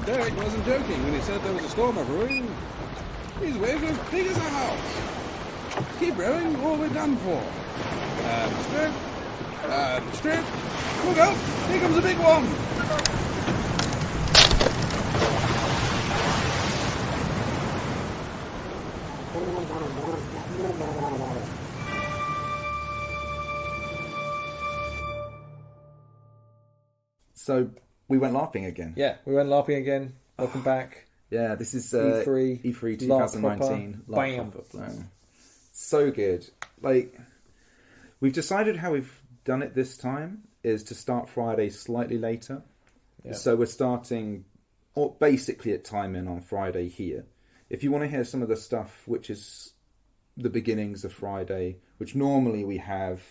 Derek wasn't joking when he said there was a storm brewing. These waves are as big as a house. Keep rowing or we're done for. Strip. Look out! Here comes a big one! So we went LARPing again. Yeah, we went LARPing again. Welcome back. Yeah, this is E3 2019. Bam. So good. Like, we've decided how we've done it this time is to start Friday slightly later. Yeah. So we're starting basically at time in on Friday here. If you want to hear some of the stuff which is the beginnings of Friday, which normally we have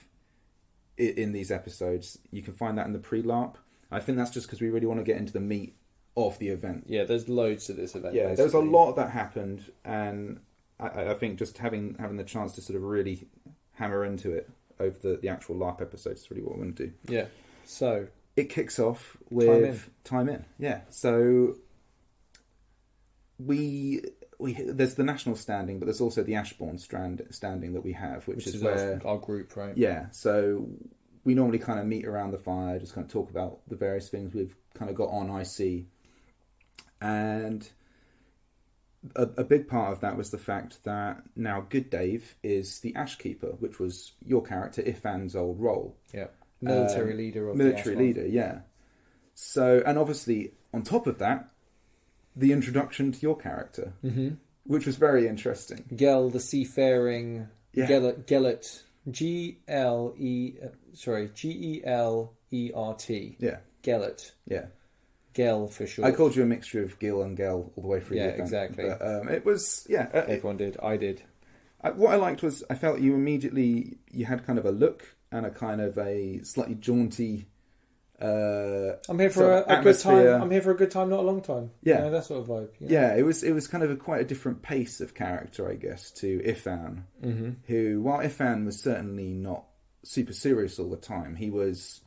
in these episodes, you can find that in the pre-LARP. I think that's just because we really want to get into the meat of the event. Yeah, there's loads to this event. Yeah, basically. there's a lot that happened, and I think just having the chance to sort of really hammer into it over the actual LARP episodes is really what we're going to do. Yeah, so it kicks off with time in. Yeah, so there's the national standing, but there's also the Ashbourne standing that we have, which is where our group, right? Yeah, so we normally kind of meet around the fire, just kind of talk about the various things we've kind of got on IC. And a big part of that was the fact that now Good Dave is the Ash Keeper, which was your character, Ifan's old role. Yeah, military leader, yeah. So, and obviously, on top of that, the introduction to your character, which was very interesting. Gel, the seafaring, Gellet, Gelert. Yeah. Gellet. Yeah. Gel for short. I called you a mixture of Gil and Gel all the way through. Yeah, the event. exactly. But, it was, everyone did. I did. What I liked was I felt you had kind of a look and a kind of a slightly jaunty. I'm here for a good time. I'm here for a good time, not a long time. Yeah, that sort of vibe. Yeah, it was kind of quite a different pace of character, I guess, to Ifan, who, while Ifan was certainly not super serious all the time, he was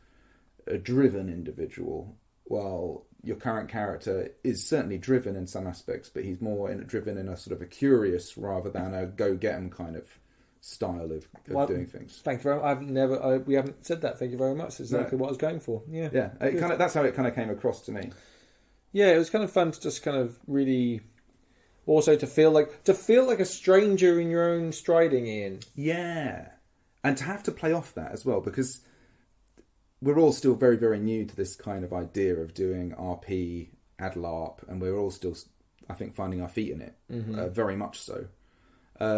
a driven individual. While your current character is certainly driven in some aspects, but he's more driven in a sort of a curious rather than a go-get-'em kind of style of doing things. Thank you very much. We haven't said that. Thank you very much. That's exactly what I was going for. Yeah. Yeah. That's how it kind of came across to me. Yeah, it was kind of fun to just kind of really also to feel like a stranger in your own striding, Ian. Yeah. And to have to play off that as well, because we're all still very, very new to this kind of idea of doing RP, ad LARP, and we're all still, I think, finding our feet in it, very much so.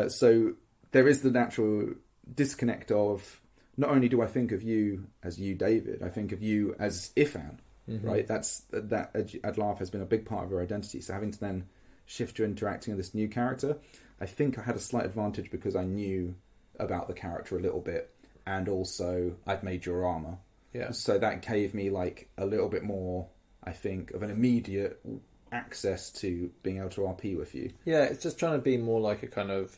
So there is the natural disconnect of, not only do I think of you as you, David, I think of you as Ifan, right? That ad LARP has been a big part of your identity. So having to then shift to interacting with this new character, I think I had a slight advantage because I knew about the character a little bit, and also I'd made your armor. Yeah. So that gave me like a little bit more, I think, of an immediate access to being able to RP with you. Yeah, it's just trying to be more like a kind of,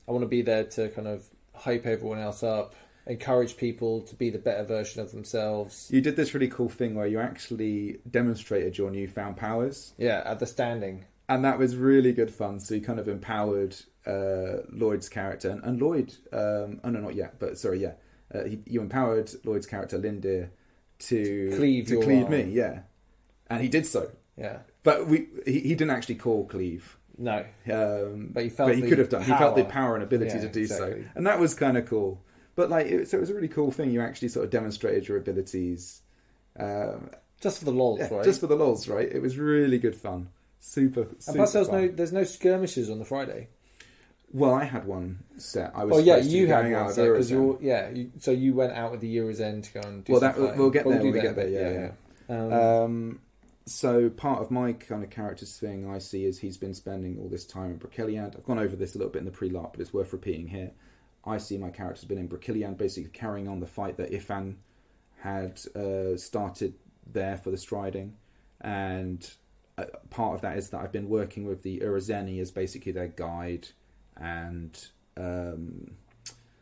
I want to be there to kind of hype everyone else up, encourage people to be the better version of themselves. You did this really cool thing where you actually demonstrated your newfound powers. Yeah, at the standing. And that was really good fun. So you kind of empowered Lloyd's character. And Lloyd, not yet, but sorry, yeah. You empowered Lloyd's character, Lindir, to cleave me, yeah. And he did so. Yeah. But he didn't actually call cleave. No. But he could have done. He felt the power and ability to do so. And that was kind of cool. But so it was a really cool thing. You actually sort of demonstrated your abilities. Just for the lols, right? Just for the lols, right? It was really good fun. Super and plus fun. there's no skirmishes on the Friday. Well, I had one set. I was. Oh yeah, you had one set because so you went out with the Eurozen to go and do. Well, we'll get there. We'll get there. Yeah. So part of my kind of character's thing I see is he's been spending all this time in Brokilliand. I've gone over this a little bit in the pre-LARP, but it's worth repeating here. I see my character's been in Brokilliand, basically carrying on the fight that Ifan had started there for the striding, and part of that is that I've been working with the Urazeni as basically their guide and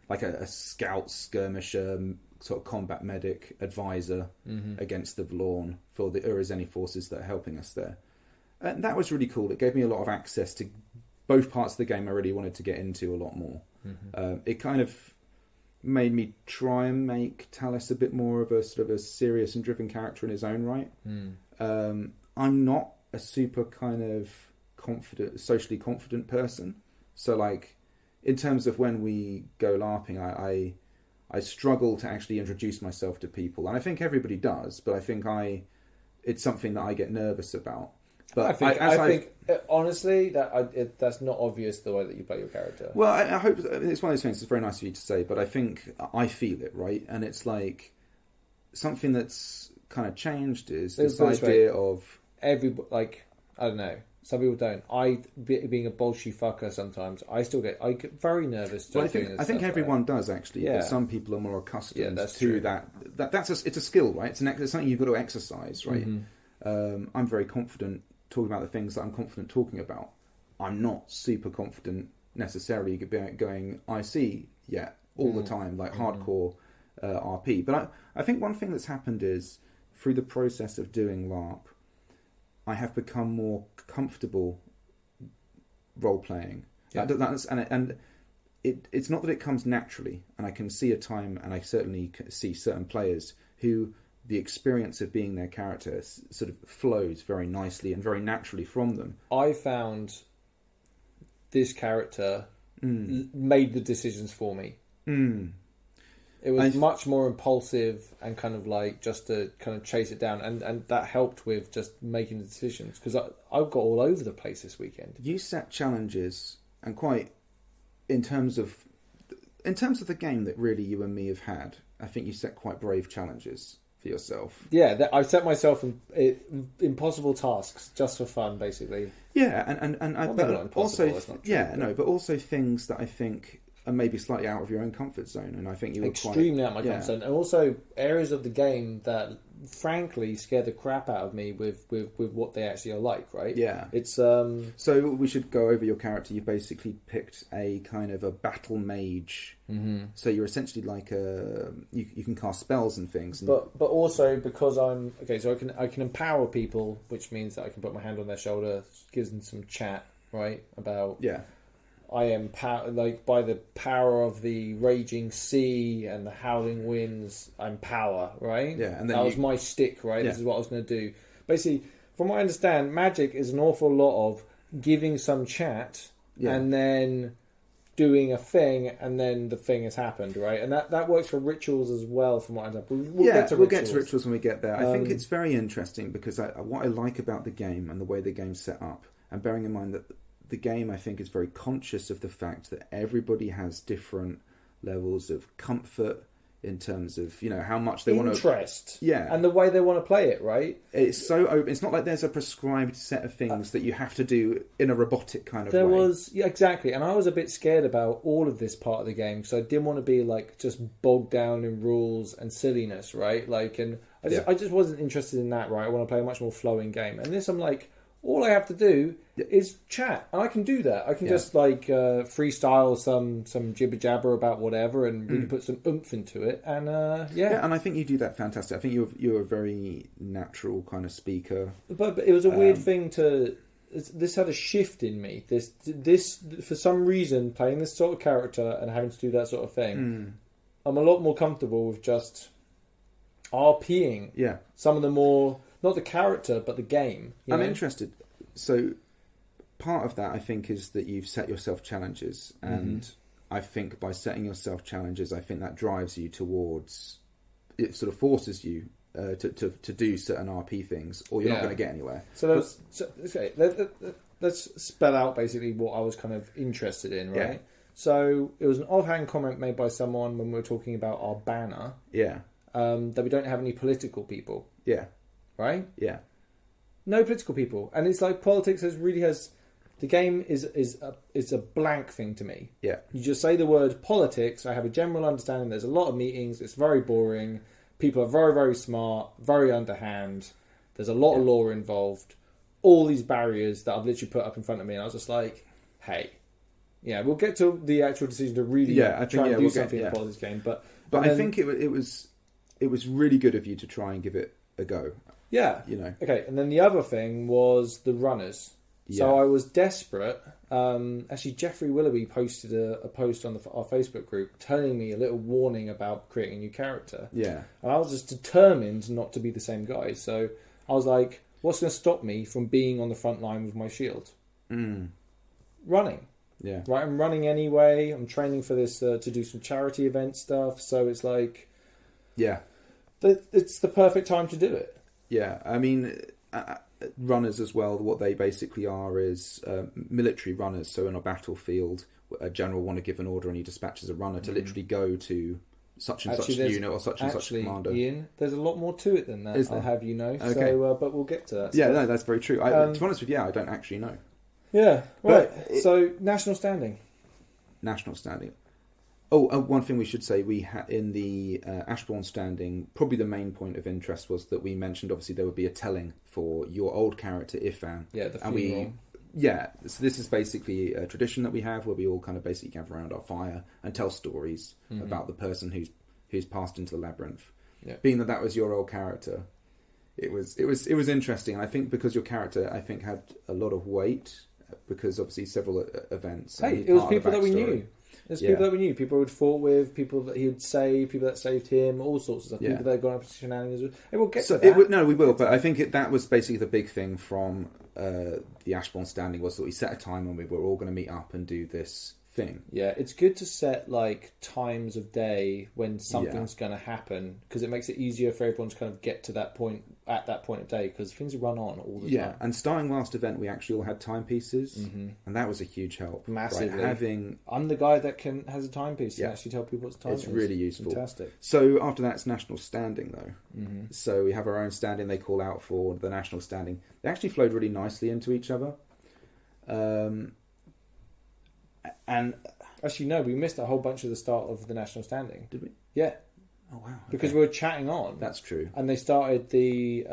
like a scout skirmisher, sort of combat medic advisor against the Vlorn for the Urazeni forces that are helping us there. And that was really cool. It gave me a lot of access to both parts of the game I really wanted to get into a lot more. It kind of made me try and make Talus a bit more of a sort of a serious and driven character in his own right. I'm not a super kind of socially confident person. So like, in terms of when we go LARPing, I struggle to actually introduce myself to people. And I think everybody does, but I think it's something that I get nervous about. But I think honestly, that's not obvious the way that you play your character. Well, I hope it's one of those things. It's very nice of you to say, but I think I feel it, right? And it's like something that's kind of changed is this idea of everybody. Like, I don't know. Some people don't. Being a bolshy fucker, sometimes I get very nervous. Well, I think everyone does actually. Yeah. But some people are more accustomed to true. that. It's a skill, right? It's something you've got to exercise, right? I'm very confident talking about the things that I'm confident talking about. I'm not super confident necessarily going IC yet all the time, like hardcore RP. But I think one thing that's happened is through the process of doing LARP, I have become more comfortable role playing. Yeah. It's not that it comes naturally, and I can see a time, and I certainly see certain players who the experience of being their character sort of flows very nicely and very naturally from them. I found this character made the decisions for me. It was much more impulsive and kind of like just to kind of chase it down, and that helped with just making the decisions, because I got all over the place this weekend. You set challenges, and quite in terms of the game that really you and me have had, I think you set quite brave challenges for yourself. Yeah, I set myself impossible tasks just for fun, basically. Yeah, and well, maybe not impossible, that's not true, but also things that I think are maybe slightly out of your own comfort zone, and I think you were extremely out of my comfort zone, and also areas of the game that frankly scare the crap out of me with what they actually are like, right? Yeah. It's So we should go over your character. You basically picked a kind of a battle mage. So you're essentially like you can cast spells and things. But also because so I can empower people, which means that I can put my hand on their shoulder, gives them some chat, right? About I am by the power of the raging sea and the howling winds. I'm power, right? Yeah, and then that was my stick, right? Yeah. This is what I was going to do. Basically, from what I understand, magic is an awful lot of giving some chat and then doing a thing, and then the thing has happened, right? And that works for rituals as well, from what I understand. We'll get to rituals when we get there. I think it's very interesting because what I like about the game and the way the game's set up, and bearing in mind that the game, I think, is very conscious of the fact that everybody has different levels of comfort in terms of, how much they want to... interest. Yeah. And the way they want to play it, right? It's so open. It's not like there's a prescribed set of things that you have to do in a robotic kind of way. Exactly. And I was a bit scared about all of this part of the game, because I didn't want to be, like, just bogged down in rules and silliness, right? Like, and I just wasn't interested in that, right? I want to play a much more flowing game. And this, I'm like, all I have to do is chat, and I can do that. I can just freestyle some jibber jabber about whatever, and really put some oomph into it. And and I think you do that fantastic. I think you're a very natural kind of speaker. But it was a weird thing this had a shift in me. This for some reason, playing this sort of character and having to do that sort of thing, I'm a lot more comfortable with just RPing. Yeah, some of the more. Not the character, but the game. I'm interested. So part of that, I think, is that you've set yourself challenges. And I think by setting yourself challenges, I think that drives you towards... It sort of forces you to do certain RP things, or you're not going to get anywhere. So let's spell out basically what I was kind of interested in, right? Yeah. So it was an offhand comment made by someone when we were talking about our banner. Yeah. That we don't have any political people. Yeah. Right? Yeah. No political people. And it's like politics has the game is a blank thing to me. Yeah. You just say the word politics, I have a general understanding, there's a lot of meetings, it's very boring, people are very, very smart, very underhand, there's a lot of law involved, all these barriers that I've literally put up in front of me, and I was just like, hey. Yeah, we'll get to the actual decision to really try and do something in the politics game. But I think it was really good of you to try and give it a go. Yeah. You know. Okay, and then the other thing was the runners. So Yeah. I was desperate. Actually, Jeffrey Willoughby posted a post on our Facebook group telling me a little warning about creating a new character. Yeah. And I was just determined not to be the same guy. So I was like, what's going to stop me from being on the front line with my shield? Running. Yeah. Right, I'm running anyway. I'm training for this to do some charity event stuff. So it's like, Yeah. it's the perfect time to do it. Yeah. I mean, runners as well, what they basically are is military runners. So in a battlefield, a general want to give an order and he dispatches a runner to literally go to such and such unit or such and such commander. Ian, there's a lot more to it than that, Is there? I'll have you know. Okay. So, but we'll get to that. Yeah, stuff. no, that's very true. To be honest with you, I don't actually know. Yeah, right. But So, national standing. National standing. Oh, one thing we should say, we had in the Ashbourne standing, probably the main point of interest was that we mentioned obviously there would be a telling for your old character Ifan. Yeah, the and funeral. So this is basically a tradition that we have where we all kind of basically gather around our fire and tell stories about the person who's passed into the labyrinth. Yeah. Being that was your old character, it was interesting. And I think because your character had a lot of weight because obviously several events. Hey, it was people that we knew. There's people that we knew, people who'd fought with, people that he would save, people that saved him, all sorts of stuff. Yeah. People that had gone up to shenanigans with. Hey, we'll get to that. No, we will. But I think that was basically the big thing from the Ashbourne standing was that we set a time when we were all going to meet up and do this thing. Yeah, it's good to set like times of day when something's going to happen because it makes it easier for everyone to kind of get to that point at that point of day because things run on all the time. And starting last event, we actually all had timepieces, and that was a huge help. Massively. Right? I'm the guy that has a timepiece and actually tell people what's time. It's really useful. Fantastic. So after that, it's national standing though. So we have our own standing. They call out for the national standing. They actually flowed really nicely into each other. And actually, no, we missed a whole bunch of the start of the national standing. Did we? Yeah. Oh wow! Okay. Because we were chatting on. That's true. And they started the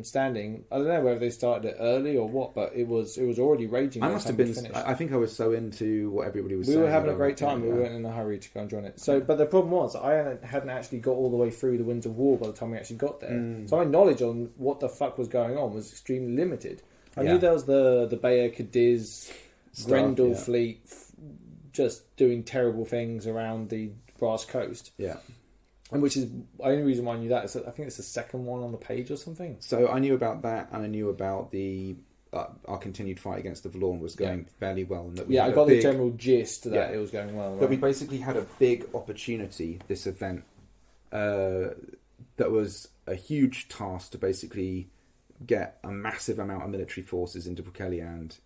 standing. I don't know whether they started it early or what, but it was already raging. I must have been. I think I was so into what everybody was saying. We were having a great time. We weren't in a hurry to go and join it. So, but the problem was I hadn't actually got all the way through the Winds of War by the time we actually got there. So my knowledge on what the fuck was going on was extremely limited. I knew there was the Bayer Cadiz, Grendel fleet, just doing terrible things around the Brass Coast. Yeah. And which is the only reason why I knew that is that I think it's the second one on the page or something. So I knew about that, and I knew about the our continued fight against the Vlorn was going fairly well, and that we I got the general gist that it was going well. Right? But we basically had a big opportunity this event that was a huge task to basically get a massive amount of military forces into Brokeliand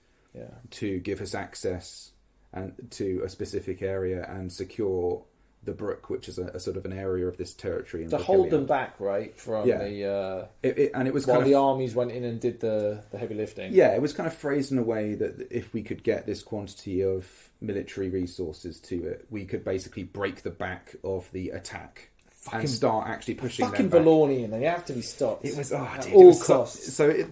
to give us access and to a specific area and secure the Brook, which is a sort of an area of this territory. In to hold them back, right, from the... and it was while the armies went in and did the heavy lifting. Yeah, it was kind of phrased in a way that if we could get this quantity of military resources to it, we could basically break the back of the attack and start actually pushing them fucking back. Valornian, they have to be stopped. It was, at all costs. So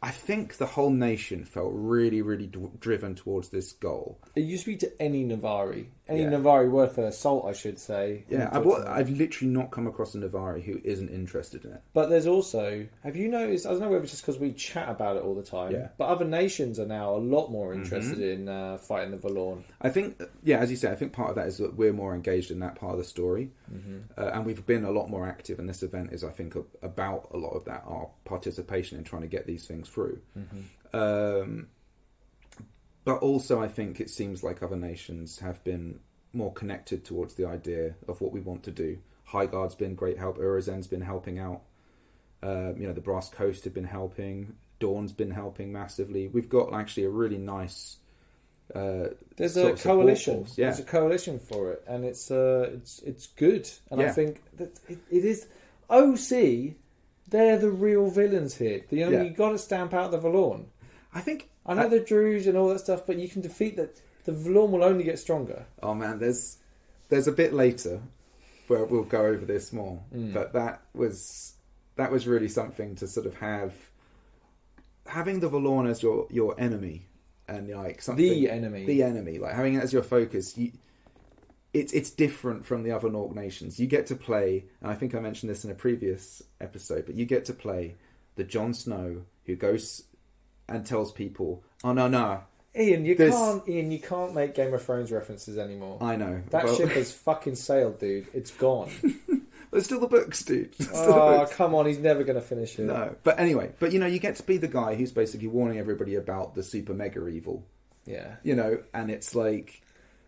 I think the whole nation felt really, really driven towards this goal. It used to be to any Navari. Any Navari worth their salt, I should say. Yeah, I've literally not come across a Navari who isn't interested in it. But there's also, have you noticed, I don't know whether it's just because we chat about it all the time, but other nations are now a lot more interested in fighting the Valorn. I think, as you say, I think part of that is that we're more engaged in that part of the story. And we've been a lot more active, and this event is, I think, about a lot of that, our participation in trying to get these things through. But also I think it seems like other nations have been more connected towards the idea of what we want to do. Highguard's been great help, Urizen's been helping out, the Brass Coast have been helping, Dawn's been helping massively. We've got actually a really nice there's a coalition. There's a coalition for it, and it's good. And I think that it is OC. They're the real villains here. You've got to stamp out the Valorn. I know the Druze and all that stuff, but you can defeat that. The Valorn will only get stronger. Oh man, there's a bit later where we'll go over this more, but that was really something to sort of having the Valorn as your enemy. And like something, the enemy, like having it as your focus, it's different from the other Nork nations. You get to play, and I think I mentioned this in a previous episode, but you get to play the Jon Snow who goes and tells people, "Oh no, Ian, you can't make Game of Thrones references anymore. I know That ship has fucking sailed, dude. It's gone. There's still the books, dude. Come on, he's never going to finish it. No, but anyway, you get to be the guy who's basically warning everybody about the super mega evil. Yeah. And it's like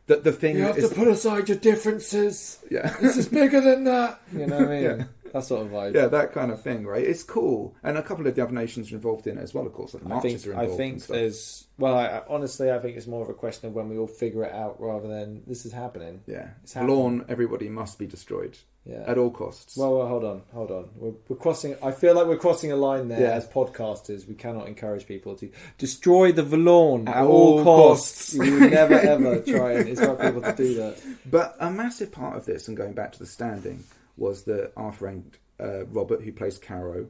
the thing. You have to put aside your differences. Yeah, This is bigger than that. You know what I mean? Yeah. That sort of vibe. Yeah, that kind of thing, right? It's cool, and a couple of the other nations are involved in it as well. Of course, like the Marches are involved. I think there's. Well, honestly, I think it's more of a question of when we all figure it out, rather than this is happening. Yeah, It's happening. Vlorn, everybody must be destroyed. Yeah. At all costs. Well, hold on. We're crossing. I feel like we're crossing a line there. Yeah. As podcasters, we cannot encourage people to destroy the Vlorn At all costs. We would never ever try and instruct people to do that. But a massive part of this, and going back to the standing, was that our friend Robert, who plays Caro,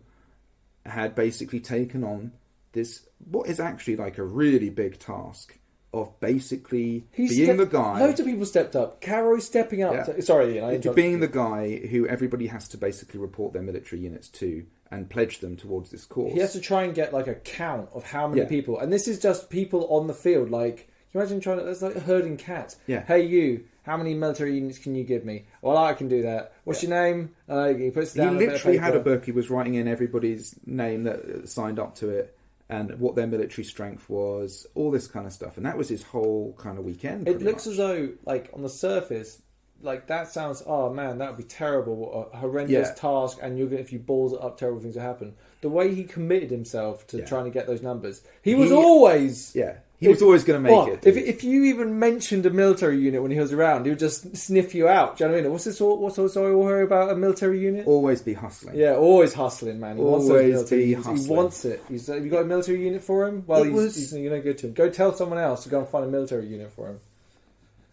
had basically taken on this, what is actually like a really big task of basically being the guy. Loads of people stepped up. Caro stepping up. Yeah. Sorry, Ian, I interrupted being you. the guy who everybody has to basically report their military units to and pledge them towards this cause. He has to try and get like a count of how many Yeah. people, and this is just people on the field. Like, can you imagine trying to? It's like herding cats. Yeah. Hey, you. How many military units can you give me? Well, I can do that. What's your name? He puts it He down. on a bit of literally had a paper. book. He was writing in everybody's name that signed up to it and what their military strength was, all this kind of stuff. And that was his whole kind of weekend. It looks as though, like, on the surface, like, that sounds, oh man, that would be terrible, a horrendous Yeah. task, and you're gonna, if you balls it up, terrible things will happen. The way he committed himself to Yeah. trying to get those numbers, he was always... Yeah. He was always going to make it. If you even mentioned a military unit when he was around, he would just sniff you out. Do you know what I mean? What's also I all hear about a military unit? Always be hustling. Yeah, always hustling, man. He wants those Always military be units. He hustling. wants it. Have you got a military unit for him? Well, It was- he's you know, good to him. Go tell someone else to go and find a military unit for him.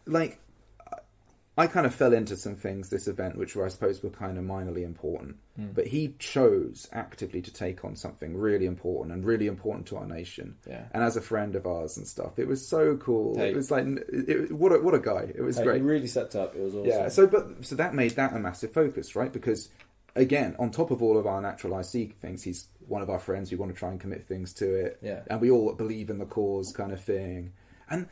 Like, I kind of fell into some things this event which were, I suppose, were kind of minorly important. But he chose actively to take on something really important and really important to our nation. Yeah. And as a friend of ours and stuff, it was so cool. Hey. It was like, what a guy. It was Hey, great. he really stepped up. It was awesome. Yeah, so that made that a massive focus, right? Because again, on top of all of our natural IC things, he's one of our friends. We want to try and commit things to it, Yeah. and we all believe in the cause, kind of thing. And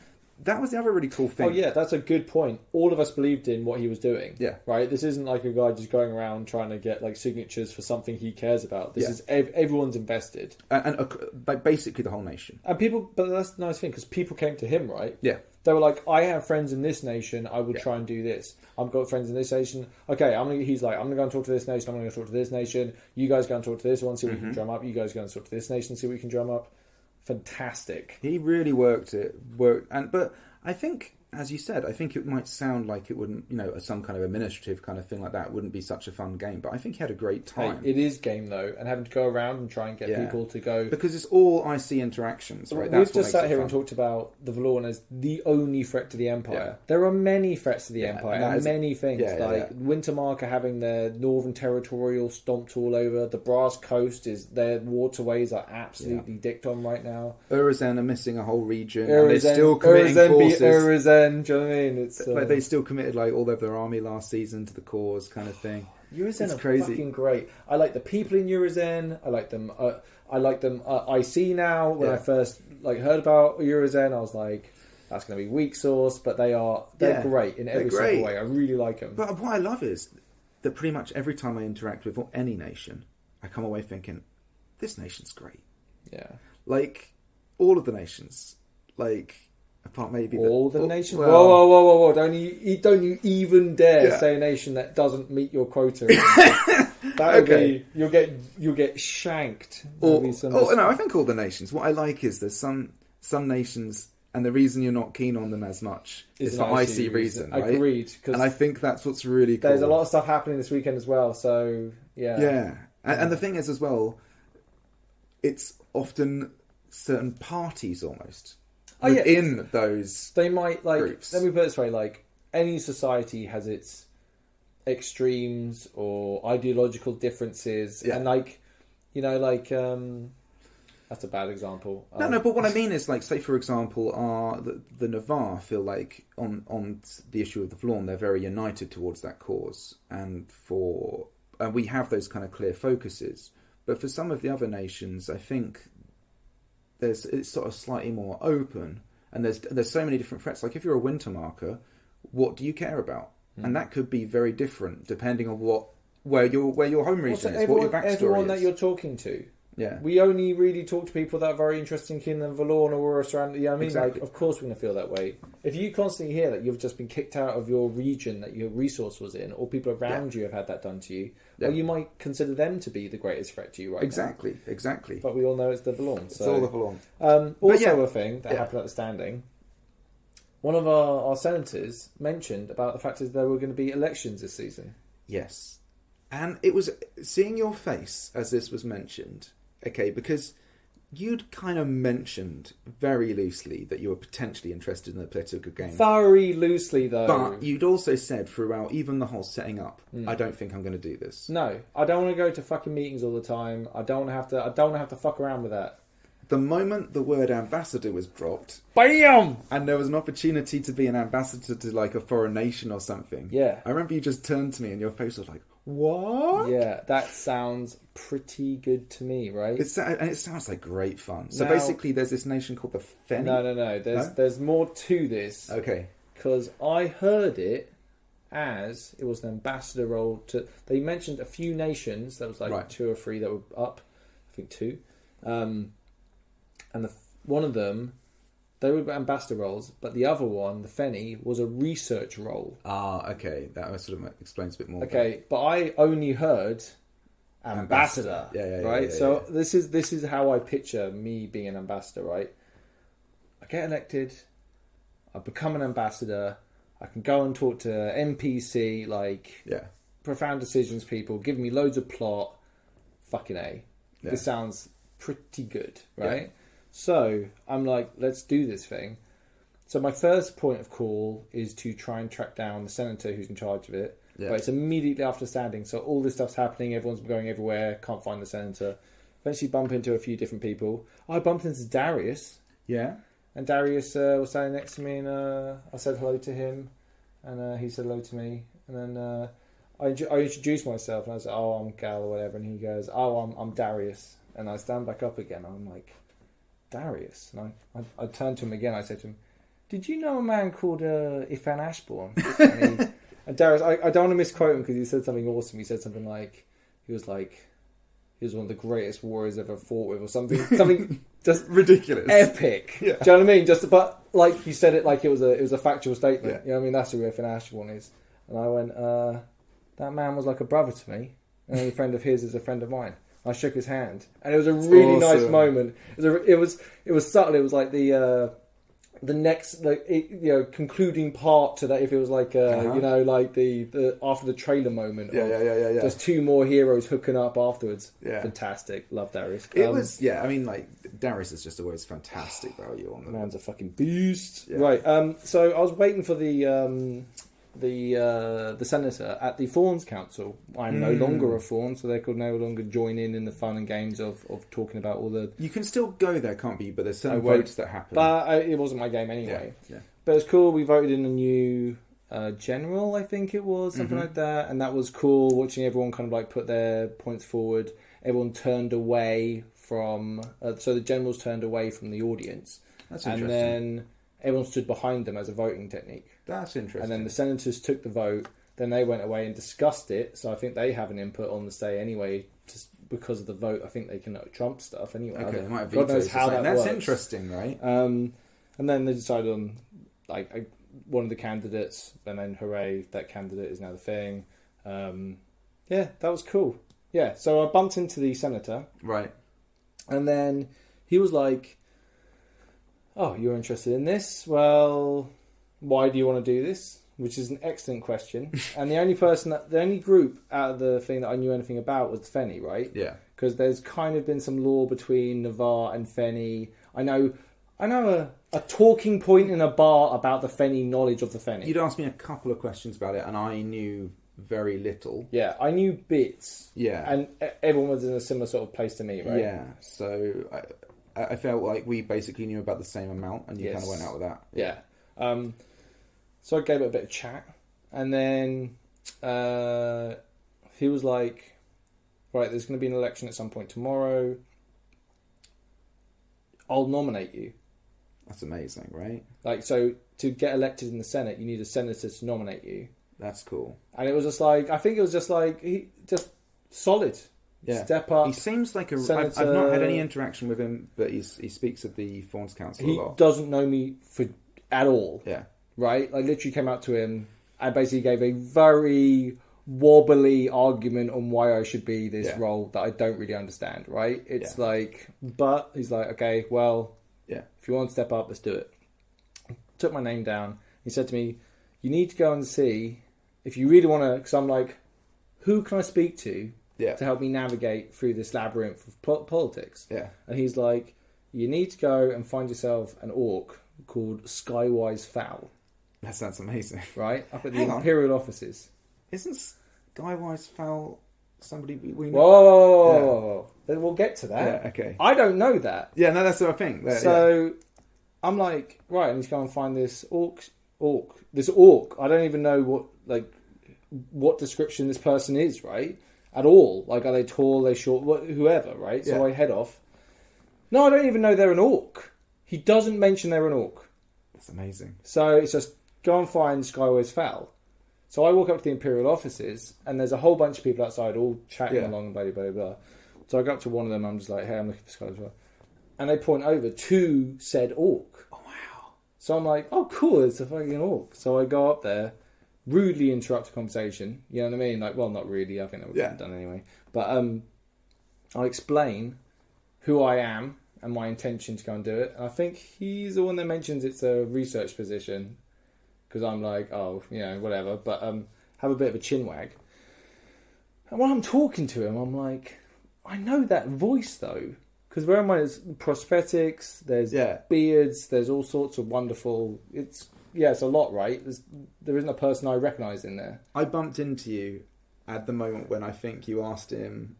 that was the other really cool thing. Oh yeah, that's a good point. All of us believed in what he was doing. Yeah. Right. This isn't like a guy just going around trying to get like signatures for something he cares about. This Yeah. is everyone's invested. and like basically the whole nation. And people, but that's the nice thing because people came to him, right? Yeah, They were like, I have friends in this nation. I would Yeah. try and do this. I've got friends in this nation. Okay, he's like, I'm going to go and talk to this nation. I'm going to go talk to this nation. You guys go and talk to this one, see what you can drum up. You guys go and talk to this nation, see what you can drum up. Fantastic. he really worked, but I think, as you said, I think it might sound like it wouldn't, some kind of administrative kind of thing like that wouldn't be such a fun game. But I think he had a great time. Hey, it is game though, and having to go around and try and get Yeah. people to go. Because it's all IC interactions, right? We've That's what just makes sat it here fun. and talked about the Vlorn as the only threat to the Empire. Yeah. There are many threats to the Yeah, Empire, and that and is- many things yeah, like Wintermark are having their Northern Territorial stomped all over. The Brass Coast their waterways are absolutely dicked on right now. Urizen are missing a whole region, and they're still committing forces. Urizen, do you know what I mean? It's Like they still committed like all of their army last season to the cause, kind of thing. Urizen It's are crazy. fucking great. I like the people in Urizen. I like them. IC now. When Yeah. I first heard about Urizen, I was like, that's going to be weak sauce. But they're Yeah, great in every they're single great. way. I really like them. But what I love is that pretty much every time I interact with any nation, I come away thinking, this nation's great. Yeah. Like all of the nations, like apart maybe All the nations. well- Whoa! Don't you even dare Yeah. say a nation that doesn't meet your quota. That would Okay. be you'll get shanked. There'll be some- no, I think all the nations. What I like is there's some nations, and the reason you're not keen on them as much is an for IC reason, right? Agreed. 'Cause And I think that's what's really cool. there's a lot of stuff happening this weekend as well. So yeah. Yeah, and the thing is as well, it's often certain parties almost Oh, yeah. within those. They might groups. let me put it this way, any society has its extremes or ideological differences Yeah. and that's a bad example. No, but what I mean is, say for example, the Navarre feel like on the issue of the Vlorn, they're very united towards that cause, and we have those kind of clear focuses. But for some of the other nations, I think it's sort of slightly more open, and there's so many different threats. Like if you're a winter marker, what do you care about? And that could be very different depending on where your home region is, what your backstory everyone is. that you're talking to. Yeah. We only really talk to people that are very interested in Kingdom of Valorn or surrounding. You know what I mean? Exactly. Like, of course, we're going to feel that way. If you constantly hear that you've just been kicked out of your region that your resource was in, or people around you have had that done to you, well, you might consider them to be the greatest threat to you right now. Exactly. But we all know it's the Valorn. It's all the Valorn. Also, a thing that happened at the standing. One of our senators mentioned about the fact that there were going to be elections this season. Yes. And it was seeing your face as this was mentioned, okay, because you'd kind of mentioned very loosely that you were potentially interested in the political game. Very loosely, though. But you'd also said throughout, even the whole setting up, I don't think I'm going to do this. No, I don't want to go to fucking meetings all the time. I don't want to have to fuck around with that. The moment the word ambassador was dropped, BAM! and there was an opportunity to be an ambassador to like a foreign nation or something. Yeah. I remember you just turned to me and your face was like, what? Yeah, that sounds pretty good to me, right? It sounds like great fun. So now, basically there's this nation called the Feni. No. There's more to this. Okay. Because I heard it as it was an ambassador role to... They mentioned a few nations. There was like 2 or 3 that were up. I think 2. And one of them, they were ambassador roles, but the other one, the Feni, was a research role. Ah, okay. That sort of explains a bit more. Okay, but I only heard ambassador. Yeah, right? yeah, So this is how I picture me being an ambassador, right? I get elected, I become an ambassador, I can go and talk to NPC, like profound decisions people, give me loads of plot. Fucking A. Yeah. This sounds pretty good, right? Yeah. So I'm like, let's do this thing. So my first point of call is to try and track down the senator who's in charge of it. Yeah. But it's immediately after standing. So all this stuff's happening. Everyone's going everywhere. Can't find the senator. Eventually bump into a few different people. I bumped into Darius. Yeah. And Darius was standing next to me, and I said hello to him. And he said hello to me. And then I introduced myself. And I said, oh, I'm Gal or whatever. And he goes, oh, I'm Darius. And I stand back up again. I'm like, Darius? And I turned to him again. I said to him, did you know a man called Ifan Ashbourne? And Darius, I don't want to misquote him because he said something awesome. He said something like, he was one of the greatest warriors ever fought with, or something just ridiculous, epic. Yeah. Do you know what I mean? But like you said it like it was a factual statement. Yeah. You know what I mean? That's who Ifan Ashbourne is. And I went, that man was like a brother to me, and a friend of his is a friend of mine. I shook his hand, and it was a really nice moment. It was subtle. It was like the next, like concluding part to that. If it was like like the after the trailer moment. Yeah. There's 2 more heroes hooking up afterwards. Yeah, fantastic. Love Darius. It was. Yeah, I mean, like Darius is just always fantastic value on the man's a fucking beast. Yeah. Right. So I was waiting for the senator at the Fawns Council. I'm no longer a Fawn, so they could no longer join in the fun and games of talking about all the... You can still go there, can't you? But there's certain votes that happen. But it wasn't my game anyway. Yeah. But it's cool. We voted in a new general, I think it was, something like that. And that was cool, watching everyone kind of like put their points forward. Everyone turned away from... so the generals turned away from the audience. That's interesting. And then everyone stood behind them as a voting technique. That's interesting. And then the senators took the vote. Then they went away and discussed it. So I think they have an input on the stay anyway, just because of the vote. I think they can trump stuff anyway. Okay, they might have God knows how that That's works. Interesting, right? And then they decided on one of the candidates, and then hooray, that candidate is now the thing. Yeah, that was cool. Yeah, so I bumped into the senator. Right. And then he was like, oh, you're interested in this? Well, why do you want to do this? Which is an excellent question. And the only group out of the thing that I knew anything about was the Feni, right? Yeah. Because there's kind of been some lore between Navarre and Feni. I know a talking point in a bar about the Feni, knowledge of the Feni. You'd asked me a couple of questions about it, and I knew very little. Yeah, I knew bits. Yeah. And everyone was in a similar sort of place to me, right? Yeah, so I felt like we basically knew about the same amount, and you kind of went out with that. Yeah. So I gave it a bit of chat, and then he was like, right, there's going to be an election at some point tomorrow. I'll nominate you. That's amazing, right? Like, so to get elected in the Senate, you need a senator to nominate you. That's cool. And it was just like, I think it was just like, he just solid. Yeah. Step up. He seems like I've Senator, not had any interaction with him, but he speaks of the Fawns Council a he lot. doesn't know me at all. Yeah. Right? I literally came out to him and basically gave a very wobbly argument on why I should be this role that I don't really understand, right? It's like, but he's like, okay, well, if you want to step up, let's do it. Took my name down. He said to me, you need to go and see, if you really want to, because I'm like, who can I speak to help me navigate through this labyrinth of politics? Yeah. And he's like, you need to go and find yourself an orc called Skywise Fowl. That sounds amazing. Right? Up at the Imperial offices. Isn't Skywise Fowl somebody we know? Whoa. Then we'll get to that. Yeah, okay. I don't know that. Yeah, no, that's what I think. So I'm like, right, I need to go and find this orc. This orc. I don't even know what description this person is, right? At all. Like, are they tall, are they short, whoever, right? So I head off. No, I don't even know they're an orc. He doesn't mention they're an orc. That's amazing. So it's just, go and find Skywise Fowl. So I walk up to the Imperial offices, and there's a whole bunch of people outside all chatting along and blah, blah, blah. So I go up to one of them, I'm just like, hey, I'm looking for Skywise Fowl. And they point over to said orc. Oh, wow. So I'm like, oh, cool, it's a fucking orc. So I go up there, rudely interrupt a conversation. You know what I mean? Like, well, not really. I think that would have been done anyway. But I'll explain who I am and my intention to go and do it. And I think he's the one that mentions it's a research position. Because I'm like, oh, you know, whatever. But have a bit of a chinwag. And when I'm talking to him, I'm like, I know that voice, though. Because where am I? There's prosthetics, there's beards, there's all sorts of wonderful... It's a lot, right? There isn't a person I recognise in there. I bumped into you at the moment when I think you asked him,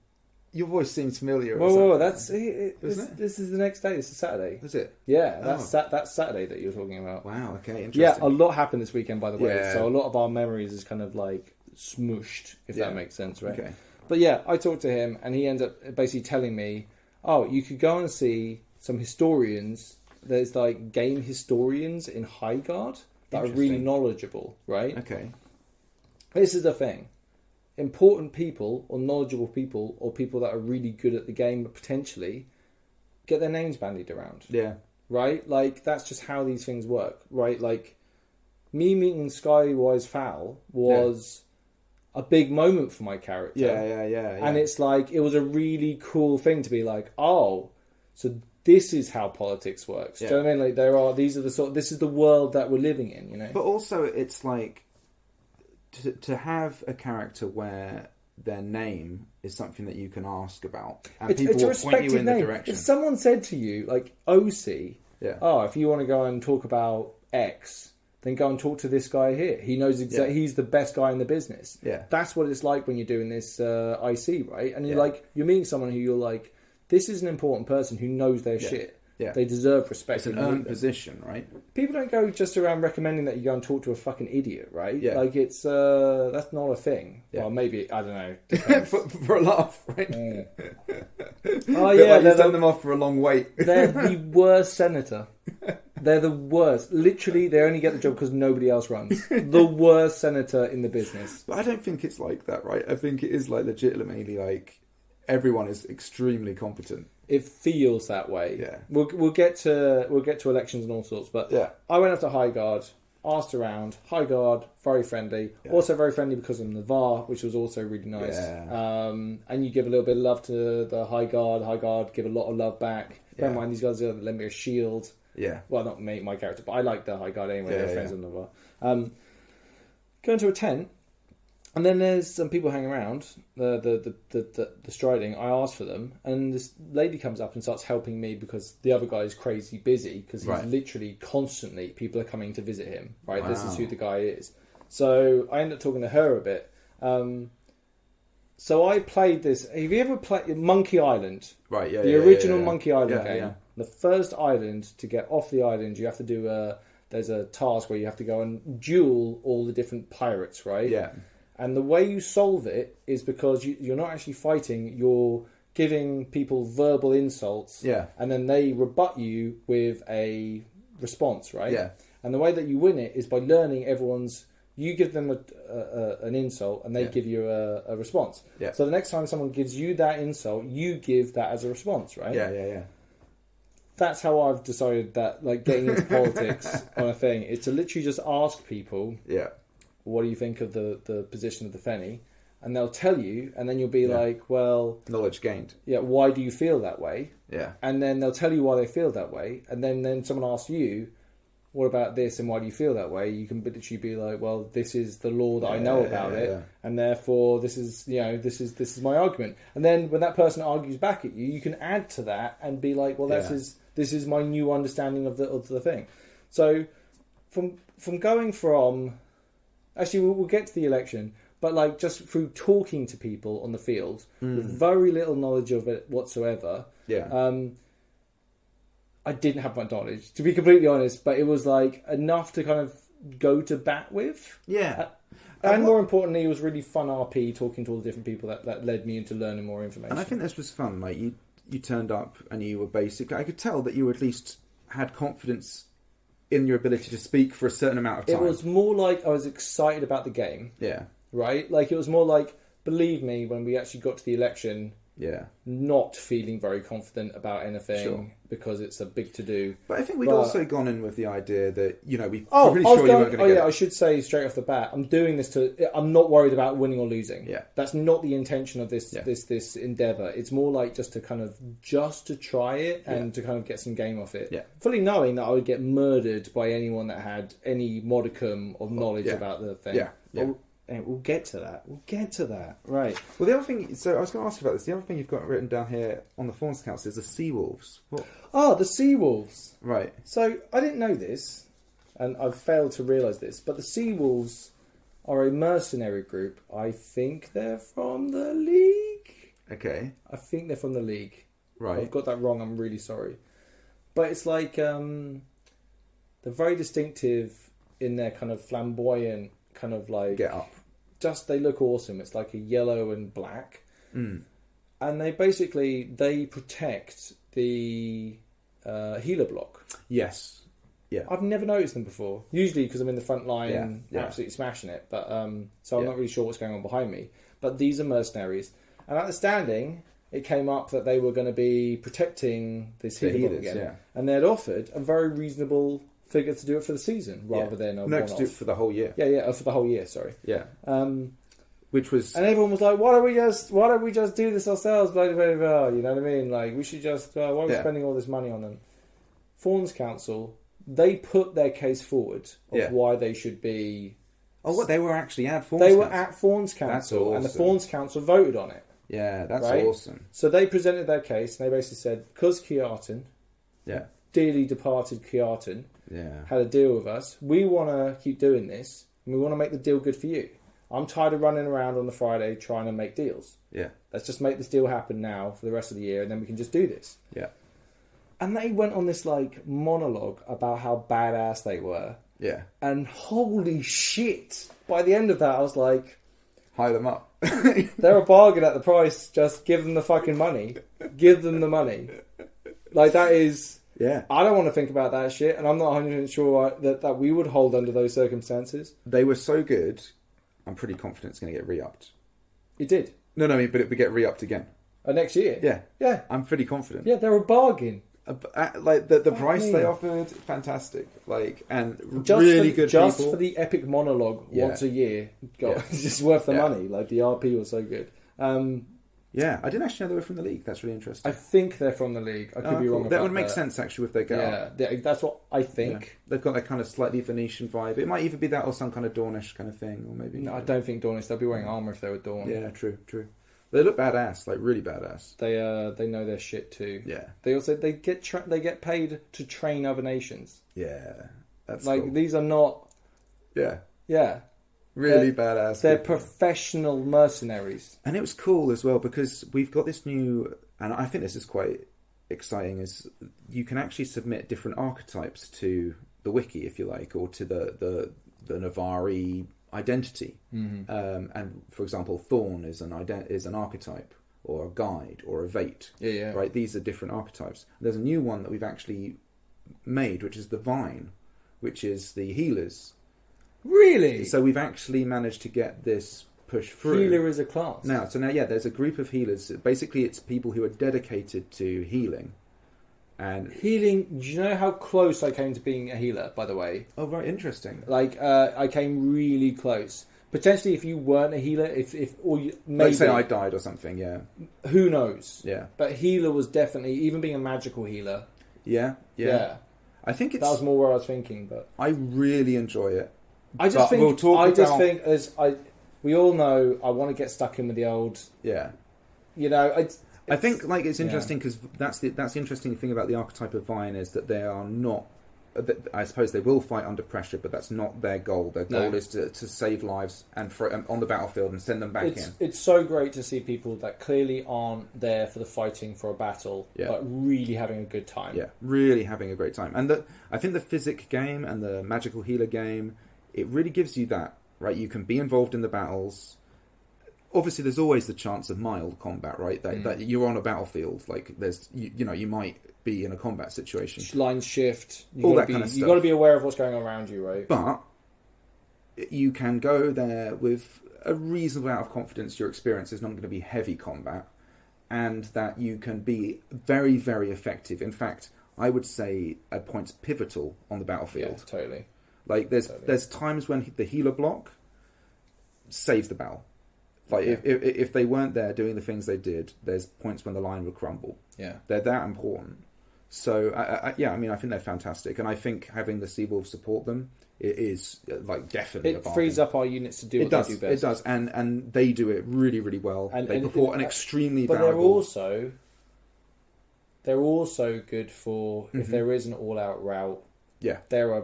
your voice seems familiar. Whoa, that's it. This is the next day. This is Saturday. Is it? Yeah, that's Saturday that you're talking about. Wow, okay, interesting. Yeah, a lot happened this weekend, by the way. Yeah. So a lot of our memories is kind of like smooshed, if that makes sense, right? Okay. But yeah, I talked to him, and he ended up basically telling me, oh, you could go and see some historians. There's like game historians in Highguard that are really knowledgeable, right? Okay. This is the thing. Important people or knowledgeable people or people that are really good at the game potentially get their names bandied around. Yeah. Right? Like, that's just how these things work, right? Like, me meeting Skywise Fowl was a big moment for my character. Yeah. And it's like, it was a really cool thing to be like, oh, so this is how politics works. Do you know what I mean? Like, this is the world that we're living in, you know? But also, it's like, to have a character where their name is something that you can ask about, and people will point you in the direction. If someone said to you, like, OC, oh, if you want to go and talk about X, then go and talk to this guy here. He knows exactly. He's the best guy in the business. Yeah, that's what it's like when you're doing this IC, right? And you're meeting someone who you're like, this is an important person who knows their shit. Yeah. They deserve respect. It's an earned position, right? People don't go just around recommending that you go and talk to a fucking idiot, right? Yeah. Like, it's that's not a thing. Yeah. Well, maybe, I don't know. for a laugh, right? Oh yeah, like you send them off for a long wait. They're the worst senator. They're the worst. Literally, they only get the job because nobody else runs. The worst senator in the business. But I don't think it's like that, right? I think it is like legitimately like everyone is extremely competent. It feels that way. Yeah. We'll get to elections and all sorts, but I went up to Highguard, asked around. Highguard, very friendly. Yeah. Also very friendly because of Navarre, which was also really nice. Yeah. And you give a little bit of love to the Highguard. Highguard give a lot of love back. Bear in mind, these guys lend me a shield. Yeah. Well, not me, my character, but I like the Highguard anyway. They're friends with Navarre. Go into a tent. And then there's some people hanging around, the striding. I asked for them, and this lady comes up and starts helping me because the other guy is crazy busy because he's literally constantly, people are coming to visit him, right? Wow. This is who the guy is. So I ended up talking to her a bit. So I played this. Have you ever played Monkey Island? Right, the original Monkey Island game. Yeah. The first island, to get off the island, you have to do there's a task where you have to go and duel all the different pirates, right? Yeah. And the way you solve it is because you're not actually fighting, you're giving people verbal insults, and then they rebut you with a response, right? Yeah. And the way that you win it is by learning everyone's. You give them an insult, and they give you a response. Yeah. So the next time someone gives you that insult, you give that as a response, right? Yeah. That's how I've decided that, like, getting into politics on a thing is to literally just ask people, what do you think of the position of the Fenny? And they'll tell you, and then you'll be like, well... Knowledge gained. Yeah, why do you feel that way? Yeah. And then they'll tell you why they feel that way. And then someone asks you, what about this and why do you feel that way? You can literally be like, well, this is the law that I know about it. And therefore, this is my argument. And then when that person argues back at you, you can add to that and be like, well, this is my new understanding of the thing. So from going from... Actually, we'll get to the election... But like just through talking to people on the field with very little knowledge of it whatsoever, I didn't have much knowledge, to be completely honest. But it was like enough to kind of go to bat with. Yeah, and more importantly, it was really fun RP talking to all the different people that led me into learning more information. And I think this was fun, mate. You turned up and you were basically. I could tell that you at least had confidence in your ability to speak for a certain amount of time. It was more like I was excited about the game. Yeah. Right? Like, it was more like, believe me, when we actually got to the election, not feeling very confident about anything because it's a big to-do. But I think we'd also gone in with the idea that, you know, we were pretty sure you weren't going to get it. I should say straight off the bat, I'm doing this I'm not worried about winning or losing. Yeah. That's not the intention of this endeavour. It's more like just to try it and to kind of get some game off it. Yeah. Fully knowing that I would get murdered by anyone that had any modicum of knowledge about the thing. Yeah. We'll get to that. Right. Well, the other thing... So I was going to ask you about this. The other thing you've got written down here on the Fawns Council is the sea wolves. What? Oh, the sea wolves. Right. So I didn't know this, and I've failed to realise this, but the sea wolves are a mercenary group. I think they're from the League. Okay. I think they're from the League. Right. If I've got that wrong, I'm really sorry. But it's like... they're very distinctive in their kind of flamboyant kind of like... Get up. Just, they look awesome. It's like a yellow and black. And they protect the healer block. Yes. Yeah. I've never noticed them before. Usually because I'm in the front line absolutely smashing it. But so I'm not really sure what's going on behind me. But these are mercenaries. And at the standing, it came up that they were going to be protecting this healer block again. Yeah. And they had offered a very reasonable figure to do it for the season rather than a one-off. To do it for the whole year. For the whole year, sorry. Yeah. Which was... And everyone was like, why don't we just do this ourselves, blah, blah, blah, you know what I mean? Like, we should just, why are we spending all this money on them? Fawns Council, they put their case forward of why they should be... Oh, what, they were actually at Fawns Council? They were at Fawns Council, That's awesome. And the Fawns Council voted on it. Yeah, that's awesome. So they presented their case, and they basically said, because Kiartan, dearly departed Kiartan, had a deal with us, we want to keep doing this, and we want to make the deal good for you. I'm tired of running around on the Friday trying to make deals. Yeah. Let's just make this deal happen now for the rest of the year, and then we can just do this. Yeah. And they went on this like monologue about how badass they were. Yeah. And holy shit! By the end of that, I was like, hire them up. they're a bargain at the price. Just give them the fucking money. Give them the money. Like, that is... Yeah. I don't want to think about that shit, and I'm not 100% sure that we would hold under those circumstances. They were so good, I'm pretty confident it's going to get re-upped. It did. No, I mean, but it would get re-upped again. Next year? Yeah. Yeah. I'm pretty confident. Yeah, they're a bargain. Like, the price they offered, fantastic. Like, and just really good just people. For the epic monologue once a year, it's just worth the money. Like, the RP was so good. Yeah, I didn't actually know they were from the League. That's really interesting. I think they're from the League. I could be wrong about that. That would make sense, actually, if they get up. Yeah, that's what I think. Yeah. They've got that kind of slightly Venetian vibe. It might either be that or some kind of Dornish kind of thing, or maybe... No, I don't think Dornish. They'll be wearing armour if they were Dorn. Yeah, true. They look badass, like really badass. They know their shit too. Yeah. They also they get paid to train other nations. Yeah, that's like cool. These are not. Yeah. Really badass. They're professional mercenaries. And it was cool as well because we've got this new, and I think this is quite exciting, is you can actually submit different archetypes to the wiki, if you like, or to the Navari identity. And for example, Thorn is an archetype, or a guide, or a Vate. Yeah. Right? These are different archetypes. There's a new one that we've actually made, which is the Vine, which is the healers. Really? So we've actually managed to get this push through. Healer is a class. Now, there's a group of healers. Basically, it's people who are dedicated to healing. And healing. Do you know how close I came to being a healer? By the way. Oh, very interesting. Like I came really close. Potentially, if you weren't a healer, maybe, like say I died or something, yeah. Who knows? Yeah. But healer was definitely, even being a magical healer. Yeah. I think that was more where I was thinking, but I really enjoy it. I just think we all know I want to get stuck in with the old. Yeah. You know, I think like it's interesting because that's the interesting thing about the archetype of Vine is that they are not. I suppose they will fight under pressure, but that's not their goal. Their goal is to save lives and on the battlefield and send them back in. It's so great to see people that clearly aren't there for the fighting for a battle, but really having a good time. Yeah, really having a great time. And I think the Physic game and the Magical Healer game, it really gives you that, right? You can be involved in the battles. Obviously, there's always the chance of mild combat, right? That you're on a battlefield, like there's, you might be in a combat situation. Lines shift. All that kind of stuff. You've got to be aware of what's going on around you, right? But you can go there with a reasonable amount of confidence your experience is not going to be heavy combat, and that you can be very, very effective. In fact, I would say at points pivotal on the battlefield. Yeah, totally. Like there's times when the healer block saves the battle. Like if they weren't there doing the things they did, there's points when the line would crumble. Yeah, they're that important. So I think they're fantastic, and I think having the Seawolves support them is like definitely. It frees up our units to do what they do best. It does, and they do it really, really well. And they report an extremely valuable. But they're also good for if there is an all-out route. Yeah, they're a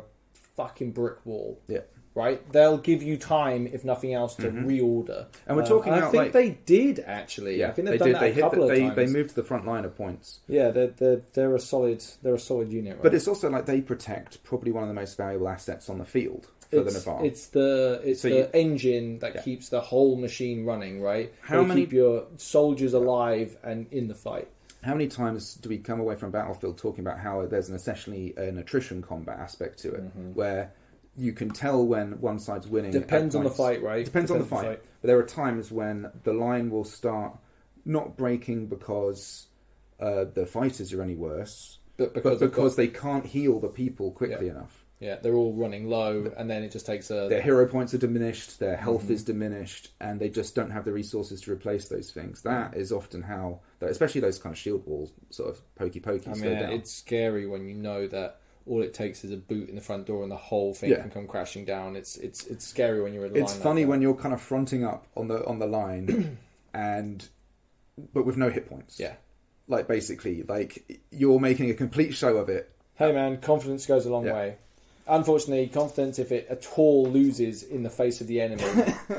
fucking brick wall. Yeah. Right, they'll give you time, if nothing else, to reorder. And we're talking. I think they did actually. Yeah, I think they've done that a couple of times. They moved to the front line of points. Yeah, they're a solid unit. Right? But it's also like they protect probably one of the most valuable assets on the field for the Navarre. It's the engine that keeps the whole machine running. Right, keep your soldiers alive and in the fight. How many times do we come away from Battlefield talking about how there's essentially an attrition combat aspect to it, where you can tell when one side's winning. Depends on the fight, right? Depends on the fight. But there are times when the line will start not breaking because the fighters are any worse, but because they can't heal the people quickly enough. Yeah, they're all running low, and then it just takes their hero points are diminished, their health is diminished, and they just don't have the resources to replace those things. That is often how, especially those kind of shield walls, sort of pokey. I mean, it's scary when you know that. All it takes is a boot in the front door and the whole thing can come crashing down. It's scary when you're in the line. It's funny when you're kind of fronting up on the line, but with no hit points. Yeah, like basically, like you're making a complete show of it. Hey man, confidence goes a long way. Unfortunately, confidence, if it at all loses in the face of the enemy,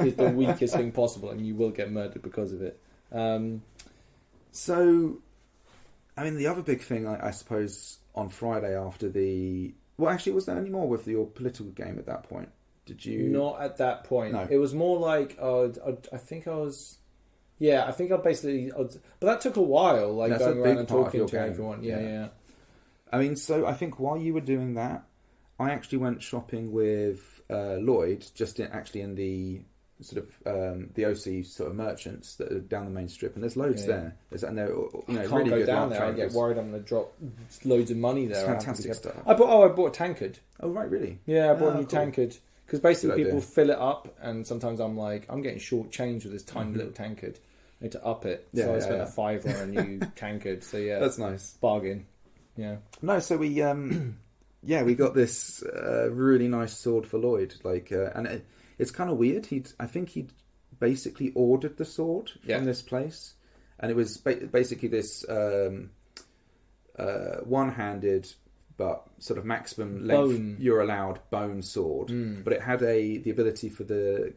is the weakest thing possible, and you will get murdered because of it. So, I mean, the other big thing, I suppose. On Friday after was there any more with your political game at that point? Did you? Not at that point. No. It was more like I think I was. Yeah, I think but that took a while, like That's going around and talking to game. everyone. Yeah. I mean, so I think while you were doing that, I actually went shopping with Lloyd, in the sort of the OC sort of merchants that are down the main strip, and there's loads there. And they're can't really go good down there. I get worried I'm going to drop loads of money there. It's fantastic stuff. I bought a tankard. Oh right, really? Yeah, I bought a new tankard because basically Good people idea. fill it up, and sometimes I'm like, I'm getting short change with this tiny little tankard. I need to up it, so I spent a £5 on a new tankard. So yeah, that's nice bargain. Yeah. No, so we we got this really nice sword for Lloyd, and it's kind of weird. I think he'd basically ordered the sword from this place, and it was basically this one-handed but sort of maximum length you're allowed bone sword, but it had the ability for the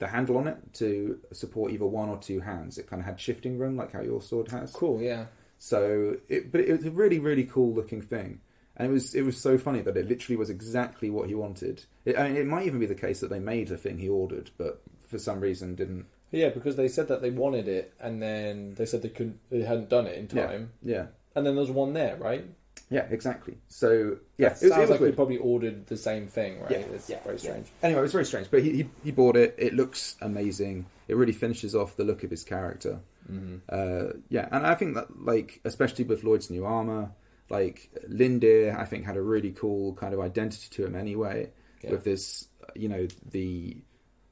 handle on it to support either one or two hands. It kind of had shifting room, like how your sword has. Cool, yeah. So, but it was a really, really cool looking thing. And it was so funny that it literally was exactly what he wanted. It might even be the case that they made a thing he ordered, but for some reason didn't. Yeah, because they said that they wanted it, and then they said they hadn't done it in time. Yeah. And then there's one there, right? Yeah, exactly. So yeah, it sounds like weird. he probably ordered the same thing, right? Yeah, It's very strange. Anyway, it was very strange, but he bought it. It looks amazing. It really finishes off the look of his character. Mm-hmm. Yeah, and I think that, like, especially with Lloyd's new armor, like Lindir, I think had a really cool kind of identity to him anyway. Yeah. With this, the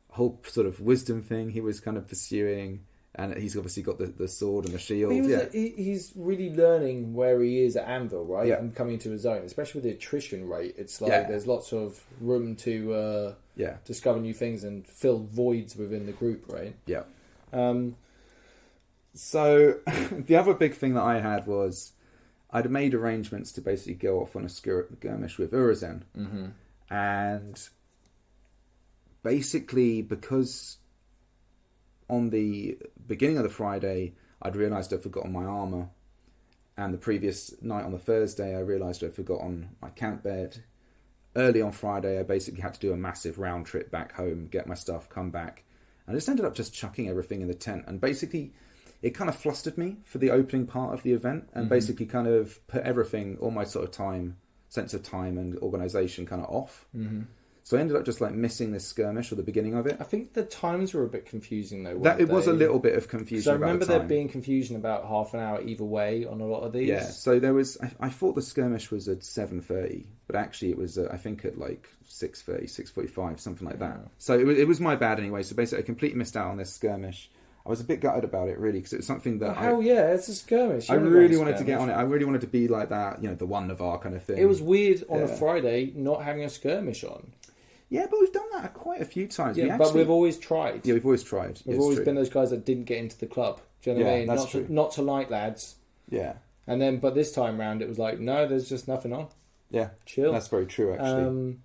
whole sort of wisdom thing he was kind of pursuing. And he's obviously got the sword and the shield. He's really learning where he is at Anvil, right? Yeah. And coming into his own, especially with the attrition rate. It's like there's lots of room to discover new things and fill voids within the group, right? Yeah. So the other big thing that I had was I'd made arrangements to basically go off on a skirmish with Urizen. Mm-hmm. And basically, because on the beginning of the Friday, I'd realised I'd forgotten my armour. And the previous night on the Thursday, I realised I'd forgotten my camp bed. Early on Friday, I basically had to do a massive round trip back home, get my stuff, come back. And I just ended up just chucking everything in the tent. And basically, it kind of flustered me for the opening part of the event. And basically kind of put everything, all my sort of sense of time and organisation kind of off. Mm-hmm. So I ended up just like missing this skirmish or the beginning of it. I think the times were a bit confusing though. It was a little bit of confusion. So I remember there being confusion about half an hour either way on a lot of these. Yeah. So there was. I thought the skirmish was at 7:30, but actually it was I think at like 6:30, 6:45, something like that. So it was my bad anyway. So basically, I completely missed out on this skirmish. I was a bit gutted about it really because it was something that it's a skirmish. I really wanted to get on it. I really wanted to be like that, the one Navarre kind of thing. It was weird on a Friday not having a skirmish on. Yeah, but we've done that quite a few times. Yeah, but we've always tried. Yeah, we've always tried. We've always been those guys that didn't get into the club. Do you know what I mean? That's true. Not to like lads. Yeah. And then, but this time round, it was like, no, there's just nothing on. Yeah. Chill. That's very true, actually.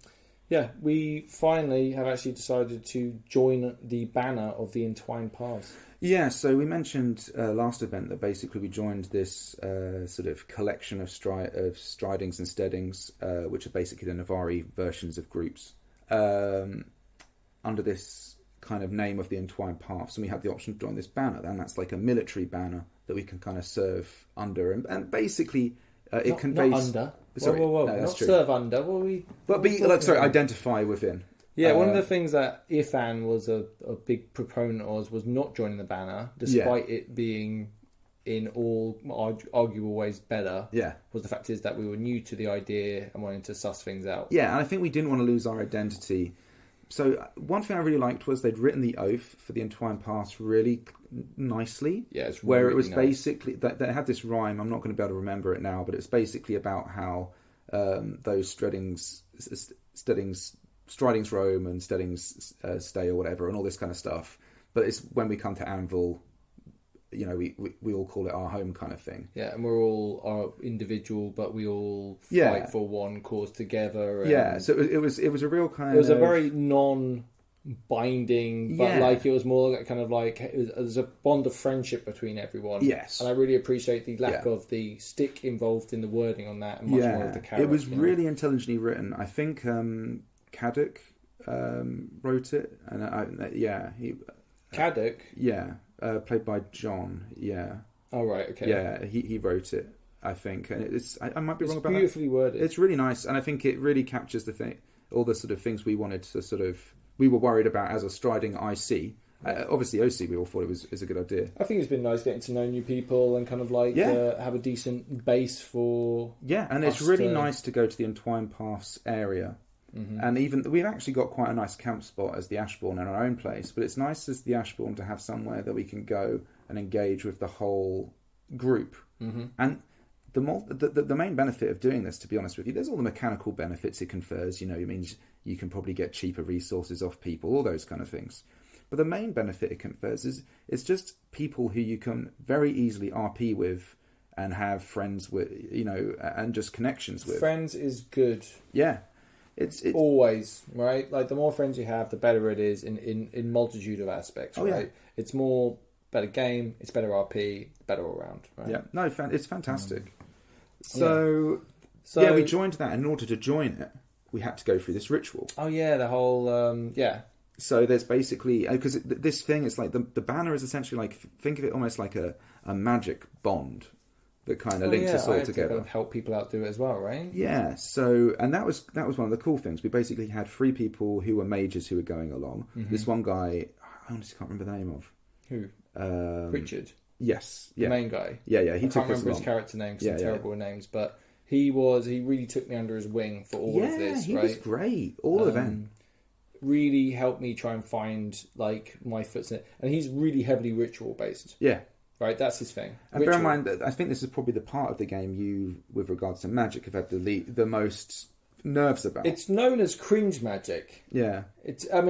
We finally have actually decided to join the banner of the Entwined Paths. Yeah, so we mentioned last event that basically we joined this sort of collection of stridings and steadings, which are basically the Navari versions of groups. Under this kind of name of the Entwined Paths, and we had the option to join this banner, and that's like a military banner that we can kind of serve under, and basically it conveys. Not under. Sorry, whoa. No, that's not true. Serve under. What we? But identify within. Yeah, one of the things that Ithan was a big proponent of was not joining the banner, despite it being in all arguable ways better. Yeah, was the fact is that we were new to the idea and wanted to suss things out. Yeah, and I think we didn't want to lose our identity. So one thing I really liked was they'd written the oath for the Entwined Paths really nicely. Yeah, it's where really it was nice. basically they had this rhyme. I'm not going to be able to remember it now, but it's basically about how those stridings roam and steadings stay or whatever, and all this kind of stuff. But it's when we come to Anvil, we all call it our home kind of thing. Yeah, and we're all our individual, but we all fight for one cause together. And so it was a real kind. It was a very non-binding, but it was more kind of like it was a bond of friendship between everyone. Yes, and I really appreciate the lack of the stick involved in the wording on that, and much more of the character. It was really intelligently written. I think Caddock wrote it, and Caddock. Played by John. Yeah. Oh right. Okay. Yeah, he wrote it. I think, and I might be wrong about that. It's beautifully worded. It's really nice, and I think it really captures all the sort of things we wanted to we were worried about as a striding IC. Obviously, OC, we all thought is a good idea. I think it's been nice getting to know new people and kind of have a decent base for. Yeah, and it's really nice to go to the Entwined Paths area. Mm-hmm. And even we've actually got quite a nice camp spot as the Ashbourne in our own place, but it's nice as the Ashbourne to have somewhere that we can go and engage with the whole group. Mm-hmm. And the main benefit of doing this, to be honest with you, there's all the mechanical benefits it confers. It means you can probably get cheaper resources off people, all those kind of things. But the main benefit it confers is it's just people who you can very easily RP with and have friends with, and just connections with. Friends is good. Yeah. It's always right. Like the more friends you have, the better it is in multitude of aspects. Right, yeah. It's more better game. It's better RP. Better all round. Right? Yeah, no, it's fantastic. So So yeah, we joined that. And in order to join it, we had to go through this ritual. Oh yeah, the whole So there's basically, because this thing is like, the banner is essentially like, think of it almost like a magic bond that kind of links us all together. To help people out do it as well, right? Yeah. So, and that was one of the cool things. We basically had 3 people who were mages who were going along. Mm-hmm. This one guy, I honestly can't remember the name of. Who? Richard. Yes. Yeah. The main guy. Yeah. He I took can't us remember his along. character name because I'm terrible with names, but he really took me under his wing for all of this. He was great. All of them. Really helped me try and find like my foots in it, and he's really heavily ritual based. Yeah. Right, that's his thing. And bear in mind that I think this is probably the part of the game you, with regards to magic, have had the most nerves about. It's known as cringe magic. Yeah. It's a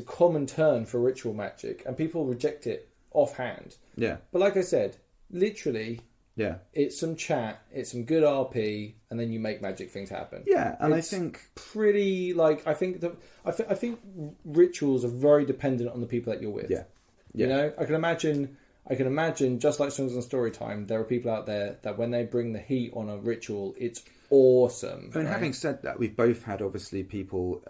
common term for ritual magic, and people reject it offhand. Yeah. But like I said, literally, yeah, it's some chat, it's some good RP, and then you make magic things happen. Yeah, and it's I think pretty like I think rituals are very dependent on the people that you're with. Yeah. You know, I can imagine, just like Songs and Storytime, there are people out there that when they bring the heat on a ritual, it's awesome. I mean, having said that, we've both had obviously people,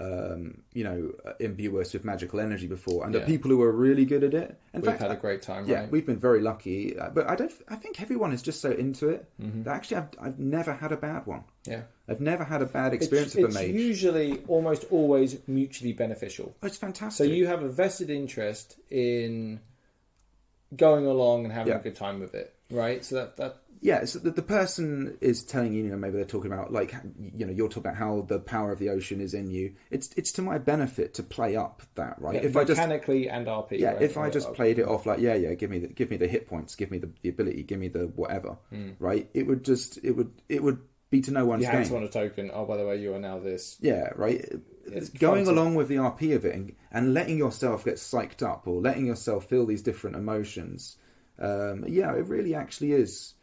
imbue us with magical energy before, and the people who are really good at it. In fact, had a great time. Yeah, right? we've been very lucky, but I think everyone is just so into it that actually I've never had a bad one. Yeah, I've never had a bad experience with a mage. It's usually almost always mutually beneficial. Oh, it's fantastic. So you have a vested interest in going along and having a good time with it, right? So that yeah, so the person is telling you, maybe they're talking about like, you're talking about how the power of the ocean is in you. It's to my benefit to play up that, right? Yeah, if mechanically and RP. Yeah, right? if I just played it off like, give me the hit points, give me the ability, give me the whatever, right? It would be to no one's you gain. You had to on a token. Oh, by the way, you are now this. Yeah, right. It's going along with the RP of it and letting yourself get psyched up or letting yourself feel these different emotions. It really actually is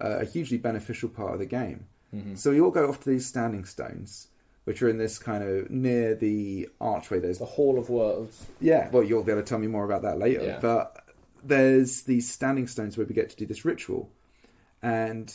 a hugely beneficial part of the game. Mm-hmm. So we all go off to these standing stones, which are in this kind of near the archway. There's the Hall of Worlds. Yeah, well, you'll be able to tell me more about that later. Yeah. But there's these standing stones where we get to do this ritual, and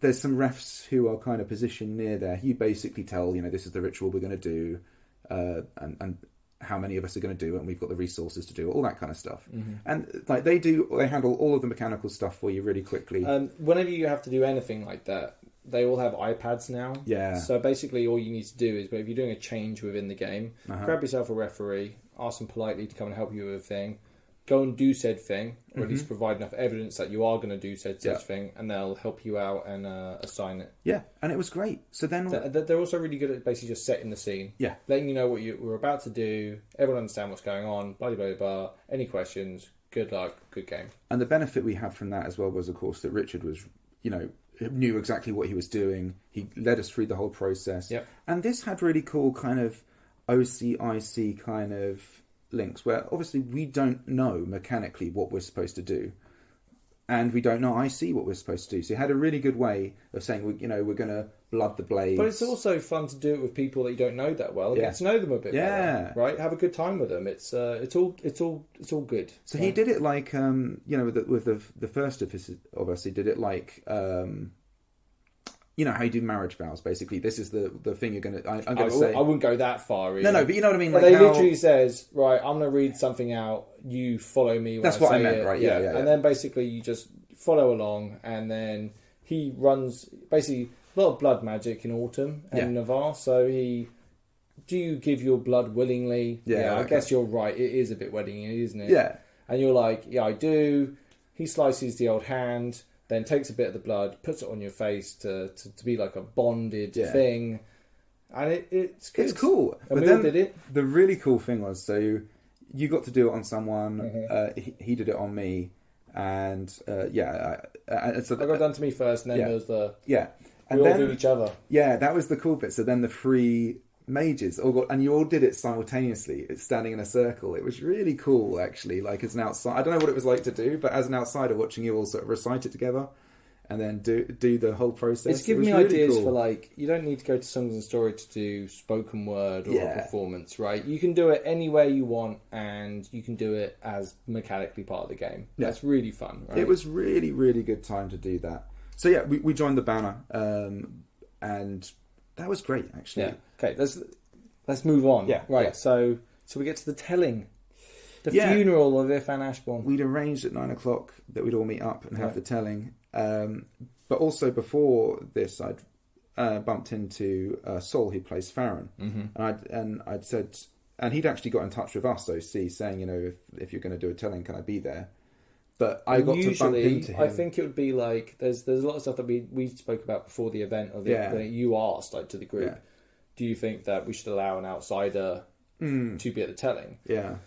there's some refs who are kind of positioned near there. You basically tell, this is the ritual we're going to do, and how many of us are going to do it, and we've got the resources to do it, all that kind of stuff. Mm-hmm. And like they handle all of the mechanical stuff for you really quickly. Whenever you have to do anything like that, they all have iPads now. Yeah. So basically all you need to do is, if you're doing a change within the game, grab yourself a referee, ask them politely to come and help you with a thing, go and do said thing, or at least provide enough evidence that you are going to do said thing, and they'll help you out and assign it. Yeah, and it was great. So then they're also really good at basically just setting the scene. Yeah, letting you know what we're about to do. Everyone understand what's going on. Blah blah blah. Any questions? Good luck. Good game. And the benefit we had from that as well was, of course, that Richard was, knew exactly what he was doing. He led us through the whole process. Yep. And this had really cool kind of OCIC kind of links where obviously we don't know mechanically what we're supposed to do, and we don't know IC what we're supposed to do. So he had a really good way of saying, we're going to blood the blades. But it's also fun to do it with people that you don't know that well. Get to know them a bit better, right? Have a good time with them. It's all good. So he did it like with the first of us, he did it like how you do marriage vows. Basically, this is the thing you're going to. I'm going to say. I wouldn't go that far. Really. No, but you know what I mean. Like they literally says, right, I'm going to read something out. You follow me. When That's what I meant, right? Yeah. And then basically you just follow along, and then he runs basically a lot of blood magic in Autumn and Navarre. So do you give your blood willingly? Yeah, I guess you're right. It is a bit wedding, isn't it? Yeah. And you're like, yeah, I do. He slices the old hand. Then takes a bit of the blood, puts it on your face to be like a bonded thing, and it's good. It's cool. And we all did it. The really cool thing was, so you got to do it on someone. He did it on me, and so I got done to me first, and then there was and we then, all do each other. Yeah, that was the cool bit. So then the 3 mages all got, and you all did it simultaneously. It's standing in a circle. It was really cool, actually. Like as an outsider, I don't know what it was like to do, but as an outsider, watching you all sort of recite it together, and then do the whole process. It's given me really ideas for like, you don't need to go to Songs and Story to do spoken word or a performance, right? You can do it anywhere you want, and you can do it as mechanically part of the game. That's really fun, right? It was really, really good time to do that. So yeah, we joined the banner, and that was great actually. Yeah. Okay, let's move on. Yeah. Right. Yeah. So we get to the telling, the Yeah. funeral of Ifan Ashbourne. We'd arranged at 9:00 that we'd all meet up and have the telling. But also before this, I'd bumped into Saul, who plays Farron, and I'd said, and he'd actually got in touch with us, OC, saying, you know, if you're going to do a telling, can I be there? But I got to bump into him. I think it would be like there's a lot of stuff that we spoke about before the event, or when you asked like to the group, do you think that we should allow an outsider to be at the telling? Yeah.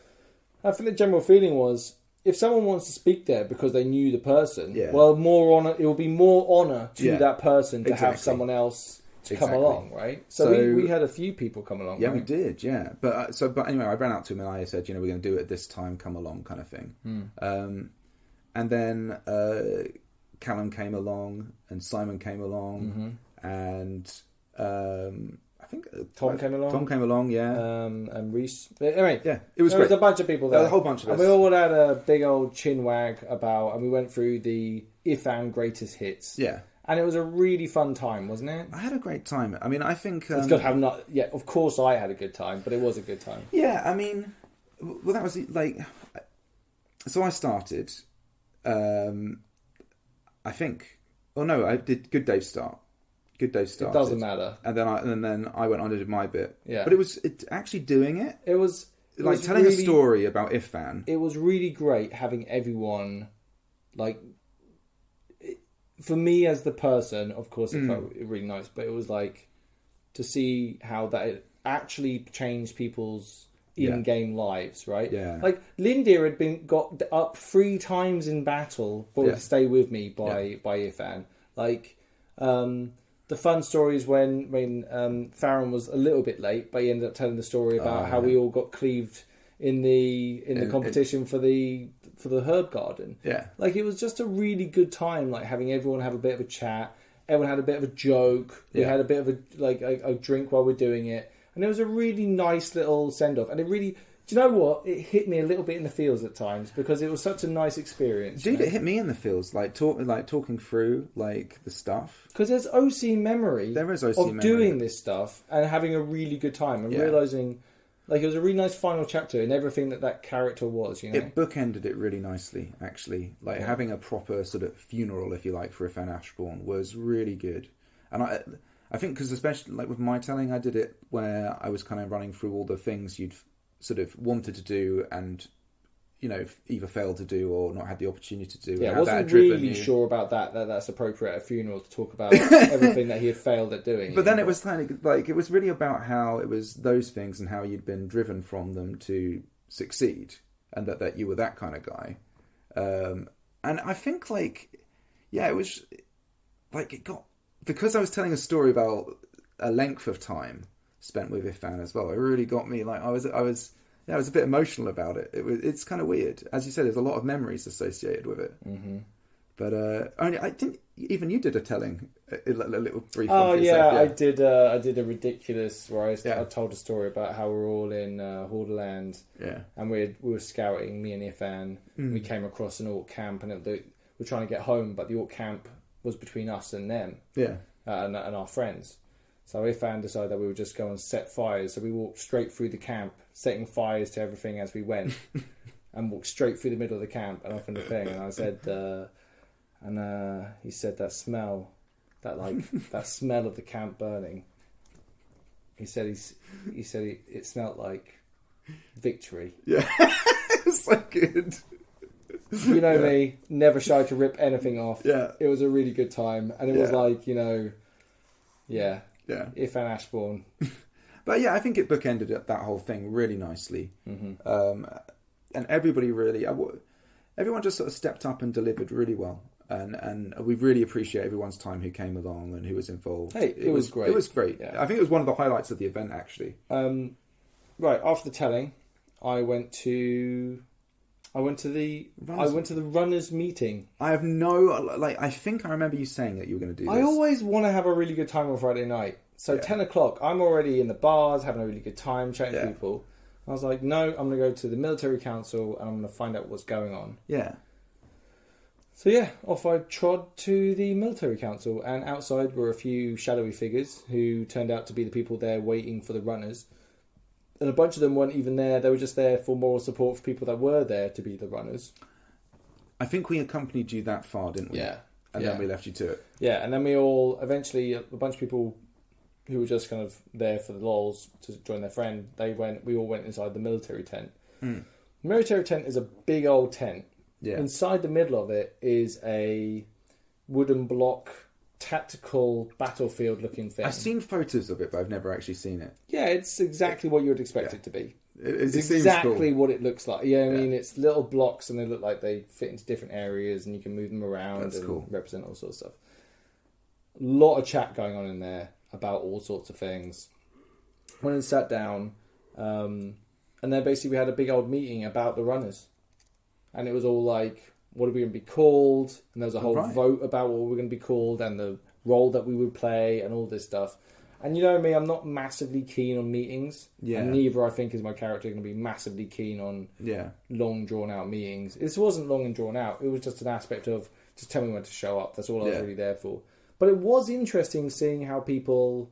I think the general feeling was, if someone wants to speak there because they knew the person, Yeah. well, more honor. It will be more honor to Yeah. that person to have Exactly. someone else to come Exactly. along, right? So we had a few people come along. Yeah, right? we did. Yeah, but anyway, I ran out to him and I said, you know, we're going to do it at this time. Come along, kind of thing. And then Callum came along and Simon came along and I think Tom came along. Tom came along, yeah. And Reese. Anyway, Yeah, it was there great. was a bunch of people there. There was a whole bunch of and us. we all had a big old chin wag about, and we went through the Ifan greatest hits. Yeah. And it was a really fun time, wasn't it? I had a great time. I mean, I think... It's good to have not... Yeah, of course I had a good time, but it was a good time. Yeah, I mean... Well, that was like... So I started... I think... Oh, no, I did Good Dave start. Good Dave started. It doesn't matter. And then I went on and did my bit. Yeah. But it actually doing it... It was... Like, telling really, a story about Ifan. It was really great having everyone... Like... For me as the person, of course, it felt really nice, but it was like to see how that it actually changed people's in-game lives, right? Yeah. Like Lindir had got up 3 times in battle for "Stay With Me" by Ifan. Like the fun stories when Farron was a little bit late, but he ended up telling the story about how we all got cleaved in the competition for the herb garden. Yeah. Like it was just a really good time, like having everyone have a bit of a chat. Everyone had a bit of a joke. We had a bit of a drink while we're doing it. And it was a really nice little send off. And it really, do you know what? It hit me a little bit in the feels at times because it was such a nice experience. Dude, it hit me in the feels, talking through like the stuff. Because there's OC memory. There is OC of memory. doing this stuff and having a really good time and realizing, like, it was a really nice final chapter in everything that character was. You know, It bookended it really nicely, actually. Like having a proper sort of funeral, if you like, for Ifan Ashbourne was really good. And I think because especially like with my telling, I did it where I was kind of running through all the things you'd sort of wanted to do and, you know, either failed to do or not had the opportunity to do. Yeah, I and how that wasn't had driven really you. sure about that's appropriate at a funeral to talk about everything that he had failed at doing. But then it was kind of like, it was really about how it was those things and how you'd been driven from them to succeed and that you were that kind of guy. And I think like, yeah, it was like it got, because I was telling a story about a length of time spent with Ifan as well. It really got me. Like I was a bit emotional about it. It's kind of weird. As you said, there's a lot of memories associated with it. Mm-hmm. But only I didn't. Even you did a telling, a little brief. Oh one for yourself, yeah, I did a ridiculous where I told a story about how we're all in Hordaland. Yeah. And we were scouting, me and Ifan. We came across an orc camp, and we're trying to get home, but the orc camp was between us and them. Yeah. And our friends. So Ifan decided that we would just go and set fires. So we walked straight through the camp, setting fires to everything as we went, and walked straight through the middle of the camp and off in the thing. And I said, he said that smell, that smell of the camp burning. He said it smelled like victory. Yeah. It's so good. You know me, never shy to rip anything off. Yeah. It was a really good time, and it was like, you know, yeah. Ifan Ashbourne. But yeah, I think it bookended that whole thing really nicely. Mm-hmm. And everybody really, everyone just sort of stepped up and delivered really well. And we really appreciate everyone's time who came along and who was involved. Hey, it was great. It was great. Yeah. I think it was one of the highlights of the event, actually. Right, after the telling, I went to the runners meeting. I have no, I think I remember you saying that you were going to do this. I always want to have a really good time on Friday night. So 10 o'clock, I'm already in the bars, having a really good time, chatting to people. I was like, no, I'm going to go to the military council and I'm going to find out what's going on. Yeah. So yeah, off I trod to the military council, and outside were a few shadowy figures who turned out to be the people there waiting for the runners. And a bunch of them weren't even there, they were just there for moral support for people that were there to be the runners. I think we accompanied you that far, didn't we? Yeah. And then we left you to it. Yeah, and then we all, eventually, a bunch of people who were just kind of there for the lols to join their friend, we all went inside the military tent. Mm. The military tent is a big old tent. Yeah. Inside the middle of it is a wooden block tactical battlefield looking thing. I've seen photos of it, but I've never actually seen it. Yeah, it's exactly what you would expect it to be. It It's seems exactly cool. what it looks like. Yeah, I mean, it's little blocks and they look like they fit into different areas and you can move them around That's and cool. represent all sorts of stuff. A lot of chat going on in there about all sorts of things. Went and sat down, and then basically we had a big old meeting about the runners. And it was all like, what are we going to be called? And there was a whole vote about what we were going to be called and the role that we would play and all this stuff. And you know me, I'm not massively keen on meetings. Yeah. And neither, I think, is my character going to be massively keen on long, drawn-out meetings. This wasn't long and drawn out. It was just an aspect of, just tell me when to show up. That's all I was really there for. But it was interesting seeing how people,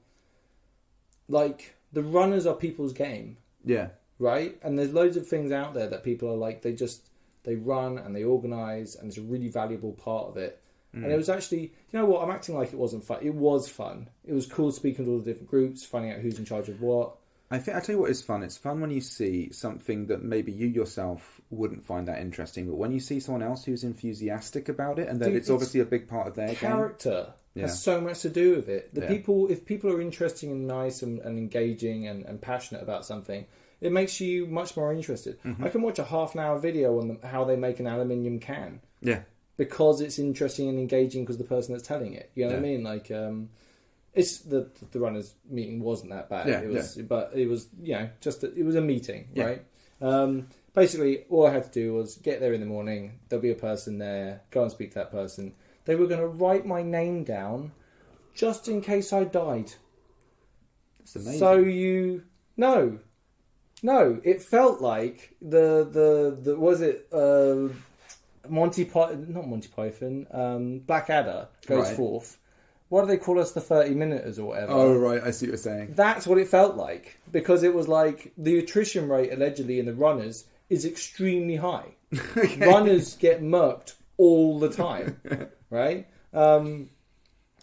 like, the runners are people's game. Yeah. Right? And there's loads of things out there that people are like, they run and they organise, and it's a really valuable part of it. And it was actually, you know what, I'm acting like it wasn't fun. It was fun. It was cool speaking to all the different groups, finding out who's in charge of what. I tell you what is fun. It's fun when you see something that maybe you yourself wouldn't find that interesting, but when you see someone else who's enthusiastic about it, and that it's obviously a big part of their character game. has so much to do with it. If people are interesting and nice and engaging and passionate about something, it makes you much more interested. I can watch a half-an-hour video on how they make an aluminium can. Yeah. Because it's interesting and engaging because the person that's telling it. You know what I mean? Like, it's the runners meeting wasn't that bad. But it was, it was a meeting, right? Basically, all I had to do was get there in the morning. There'll be a person there. Go and speak to that person. They were going to write my name down just in case I died. That's amazing. So no, it felt like the was it not Monty Python, Blackadder goes forth. What do they call us, the 30-minuters or whatever? Oh, right, I see what you're saying. That's what it felt like. Because it was like, the attrition rate, allegedly, in the runners is extremely high. Okay. Runners get murked all the time, right? And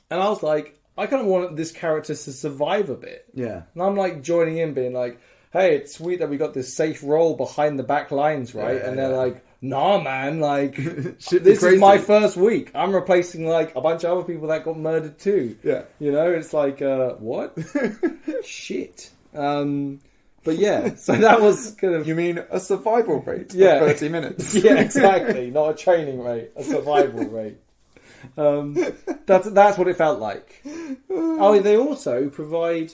I was like, I kind of want this character to survive a bit. Yeah. And I'm like joining in, being like, hey, it's sweet that we got this safe role behind the back lines, right? And they're like, nah, man, like, this is my first week. I'm replacing, like, a bunch of other people that got murdered too. Yeah. You know, it's like, what? Shit. But yeah, so that was kind of... You mean a survival rate of 30 minutes? Yeah, exactly. Not a training rate, a survival rate. That's what it felt like. Oh, they also provide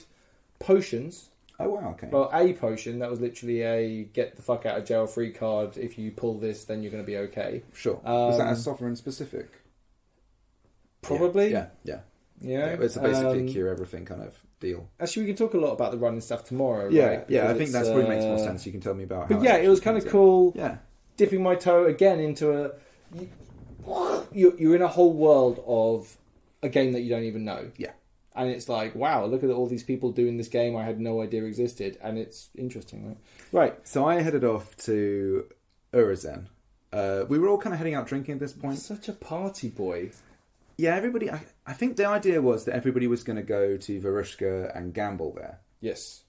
potions. Oh, wow, okay. Well, a potion that was literally a get the fuck out of jail free card. If you pull this, then you're going to be okay. Sure. Was that a sovereign specific? Probably. Yeah. It's a basically cure everything kind of deal. Actually, we can talk a lot about the running stuff tomorrow. Yeah, right? I think that probably makes more sense. You can tell me about. But it was kind of cool. Yeah, dipping my toe again into you're in a whole world of a game that you don't even know. Yeah. And it's like, wow, look at all these people doing this game I had no idea existed. And it's interesting, right? Right. So I headed off to Urizen. We were all kind of heading out drinking at this point. Such a party boy. Yeah, everybody... I think the idea was that everybody was going to go to Varushka and gamble there. Yes.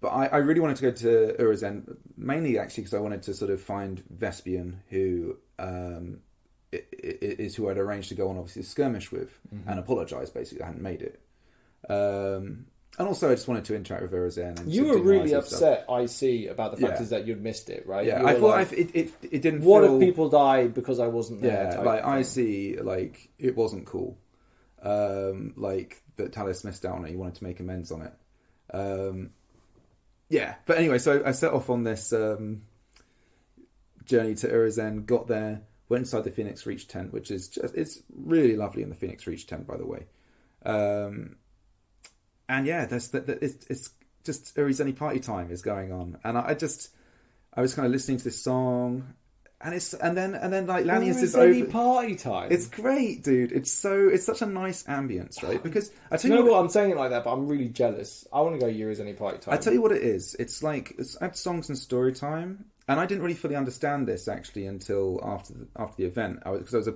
But I really wanted to go to Urizen, mainly actually because I wanted to sort of find Vespian, who... is who I'd arranged to go on obviously a skirmish with and apologise basically I hadn't made it. And also I just wanted to interact with Urizen. And you were really upset, I see, about the fact is that you'd missed it, right? Yeah, I thought it didn't what feel... if people died because I wasn't there? Yeah, like I see, like it wasn't cool. Like that Talis missed out on it, you wanted to make amends on it. Yeah, but anyway, so I set off on this journey to Urizen, got there, went inside the Phoenix Reach tent, which is it's really lovely in the Phoenix Reach tent, by the way. And yeah, it's just Urizen party time is going on. And I was kind of listening to this song, and then like Lanius is any over. party time. It's great, dude. It's such a nice ambience, right? Because I tell You you know what, what? I'm saying it like that, but I'm really jealous. I want to go Year Is Any Party Time. I tell you what it is. It's like it's at songs and story time, and I didn't really fully understand this actually until after the event. Because I was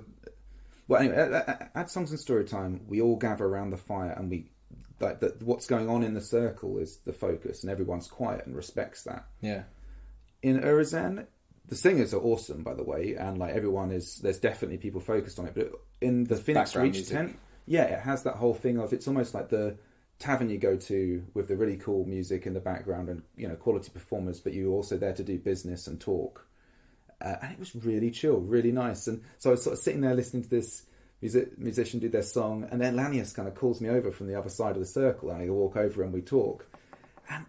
well, anyway, at songs and story time, we all gather around the fire, and we like what's going on in the circle is the focus, and everyone's quiet and respects that. Yeah. In Urizen, the singers are awesome, by the way, and like everyone there's definitely people focused on it. But in the Phoenix background Reach music. tent, yeah, it has that whole thing of it's almost like the tavern you go to with the really cool music in the background and quality performers, but you're also there to do business and talk. And it was really chill, really nice. And so I was sort of sitting there listening to this musician do their song, and then Lanius kind of calls me over from the other side of the circle, and I walk over and we talk, and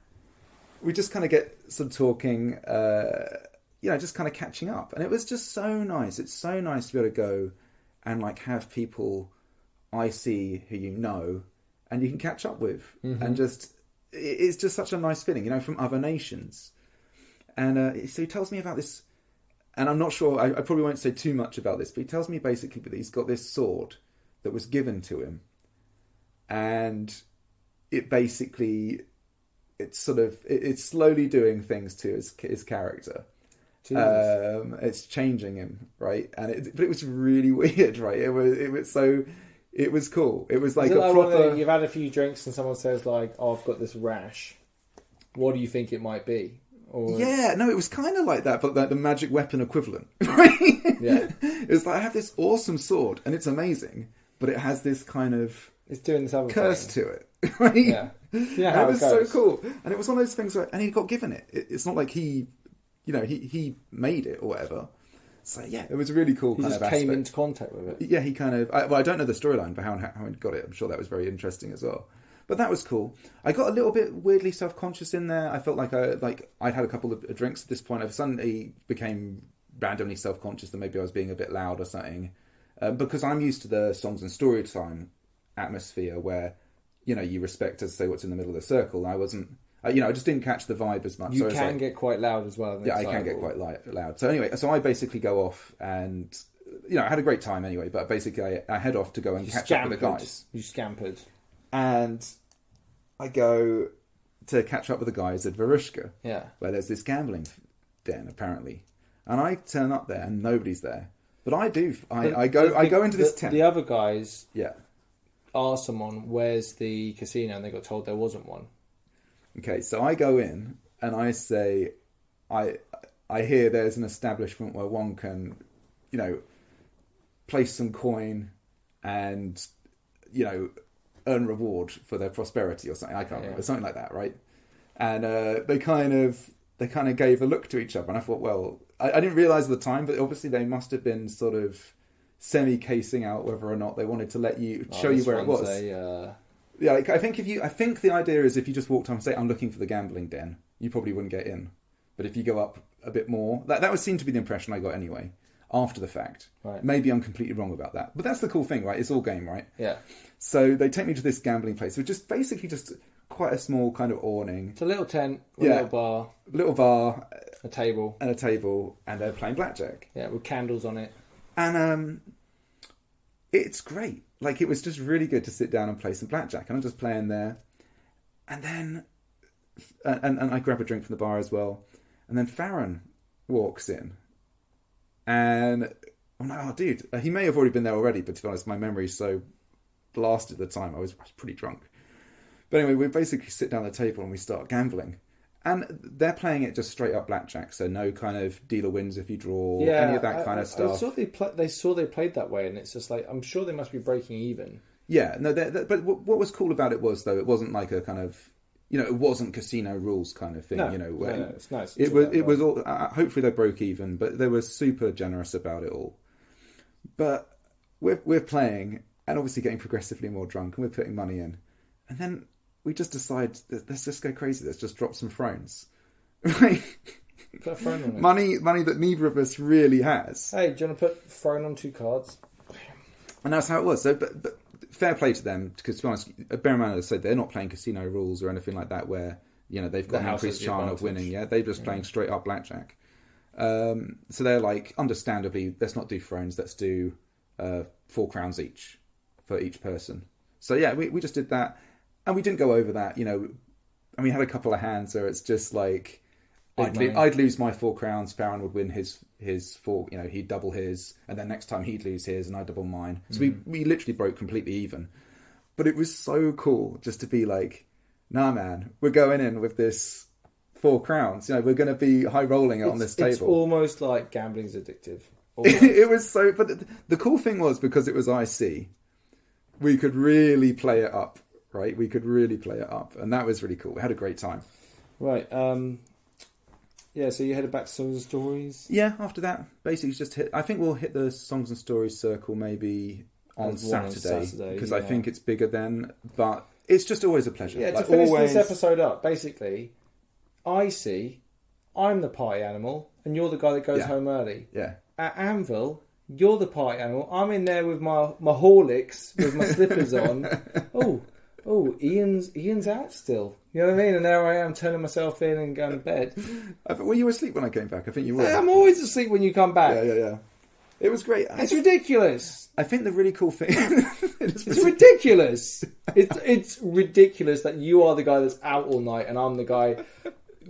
we just kind of get some talking. Just kind of catching up. And it was just so nice. It's so nice to be able to go and like have people I see who and you can catch up with. Mm-hmm. And it's just such a nice feeling, from other nations. And so he tells me about this, and I'm not sure, I probably won't say too much about this, but he tells me basically that he's got this sword that was given to him. And it basically, it's slowly doing things to his character. It's changing him, right? But it was really weird, right? It was cool. It was like you've had a few drinks and someone says like, "Oh, I've got this rash. What do you think it might be?" Or... Yeah, no, it was kind of like that, but like the magic weapon equivalent, right? Yeah, it was like I have this awesome sword and it's amazing, but it has this kind of doing this other curse thing to it, right? Yeah, how it was so cool, and it was one of those things where, and he got given it. It's not like he made it or whatever. So yeah, it was a really cool. He kind just of came aspect. into contact with it. Yeah, he kind of. I don't know the storyline for how he got it. I'm sure that was very interesting as well. But that was cool. I got a little bit weirdly self-conscious in there. I felt like I'd had a couple of drinks at this point. I suddenly became randomly self-conscious that maybe I was being a bit loud or something, because I'm used to the songs and story time atmosphere where you respect, as I say, what's in the middle of the circle. I wasn't. I just didn't catch the vibe as much. You can get quite loud as well. Yeah, I can get quite loud. So anyway, I basically go off and, I had a great time anyway, but basically I head off to go and catch up with the guys. You scampered. And I go to catch up with the guys at Varushka. Yeah. Where there's this gambling den, apparently. And I turn up there and nobody's there. But I do. I go into this tent. The other guys yeah. asked someone, where's the casino? And they got told there wasn't one. Okay, so I go in and I say, I hear there's an establishment where one can, place some coin and, earn reward for their prosperity or something. I can't remember, something like that, right? And they kind of gave a look to each other, and I thought, well, I didn't realise at the time, but obviously they must have been sort of semi-casing out whether or not they wanted to let you show you where it was. Yeah, I think the idea is if you just walked up and say, I'm looking for the gambling den, you probably wouldn't get in. But if you go up a bit more, that would seem to be the impression I got anyway, after the fact. Right. Maybe I'm completely wrong about that. But that's the cool thing, right? It's all game, right? Yeah. So they take me to this gambling place, which is basically just quite a small kind of awning. It's a little tent, a little bar. A table. And they're playing blackjack. Yeah, with candles on it. And it's great. Like, it was just really good to sit down and play some blackjack. And I'm just playing there. And then... And I grab a drink from the bar as well. And then Farron walks in. And I'm like, oh, dude. He may have already been there already, but to be honest, my memory's so blasted at the time. I was pretty drunk. But anyway, we basically sit down at the table and we start gambling. And they're playing it just straight up blackjack, so no kind of dealer wins if you draw, any of that kind of stuff. I saw they played that way, and it's just like, I'm sure they must be breaking even. Yeah, no, but what was cool about it was, though, it wasn't like a kind of, it wasn't casino rules kind of thing. No, it's nice. It was all. Hopefully they broke even, but they were super generous about it all. But we're playing, and obviously getting progressively more drunk, and we're putting money in, and then we just decide, let's just go crazy. Let's just drop some thrones. Right? Put a throne on it. Money that neither of us really has. Hey, do you want to put throne on 2 cards? And that's how it was. So, but fair play to them, because to be honest, bear in mind, as I said, they're not playing casino rules or anything like that, where they've got an increased chance of winning. Yeah, they're just playing straight up blackjack. So they're like, understandably, let's not do thrones, let's do 4 crowns each for each person. So yeah, we just did that, and we didn't go over that, you know. And we had a couple of hands where it's just like, I'd lose my 4 crowns, Farron would win his 4, you know, he'd double his, and then next time he'd lose his and I'd double mine. So we literally broke completely even. But it was so cool just to be like, nah man, we're going in with this 4 crowns, you know, we're going to be high rolling it on this table. It's almost like gambling's addictive. It was so, but the cool thing was, because it was IC, we could really play it up, right? We could really play it up, and that was really cool. We had a great time. Right. Yeah, so you headed back to Songs and Stories? Yeah, after that, basically just I think we'll hit the Songs and Stories circle maybe on Saturday, because I think it's bigger then, but it's just always a pleasure. Yeah, like, to finish this episode up, basically, I'm the party animal, and you're the guy that goes home early. Yeah. At Anvil, you're the party animal. I'm in there with my Horlicks, with my slippers on. Oh, Ian's out still. You know what I mean? And there I am, turning myself in and going to bed. Were you asleep when I came back? I think you were. I'm always asleep when you come back. Yeah. It was great. It's ridiculous. I think the really cool thing... It's ridiculous. It's ridiculous that you are the guy that's out all night and I'm the guy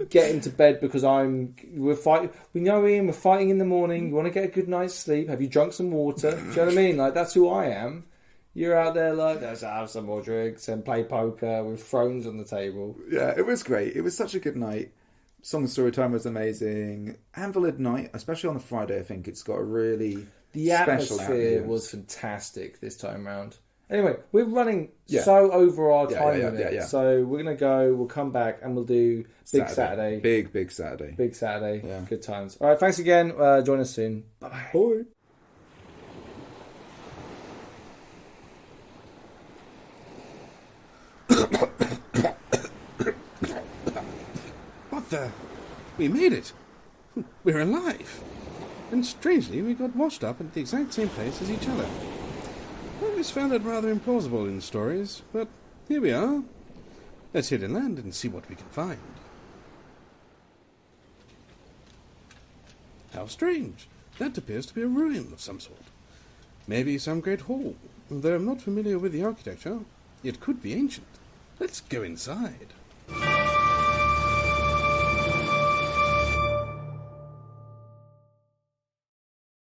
getting to bed because we're fighting. We know, Ian, we're fighting in the morning. You want to get a good night's sleep. Have you drunk some water? Do you know what I mean? Like, that's who I am. You're out there like, let's have some more drinks and play poker with thrones on the table. Yeah, it was great. It was such a good night. Song and Story Time was amazing. Anvil at night, especially on a Friday, I think it's got a really special atmosphere was fantastic this time round. Anyway, we're running so over our time limit. So we're going to go, we'll come back and we'll do Big Saturday. Big Saturday. Big Saturday. Yeah. Good times. All right, thanks again. Join us soon. Bye-bye. Bye. What the? We made it. We're alive. And strangely, we got washed up at the exact same place as each other. I always found it rather implausible in stories, but here we are. Let's hit inland and see what we can find. How strange. That appears to be a ruin of some sort. Maybe some great hall. Though I'm not familiar with the architecture, it could be ancient. Let's go inside.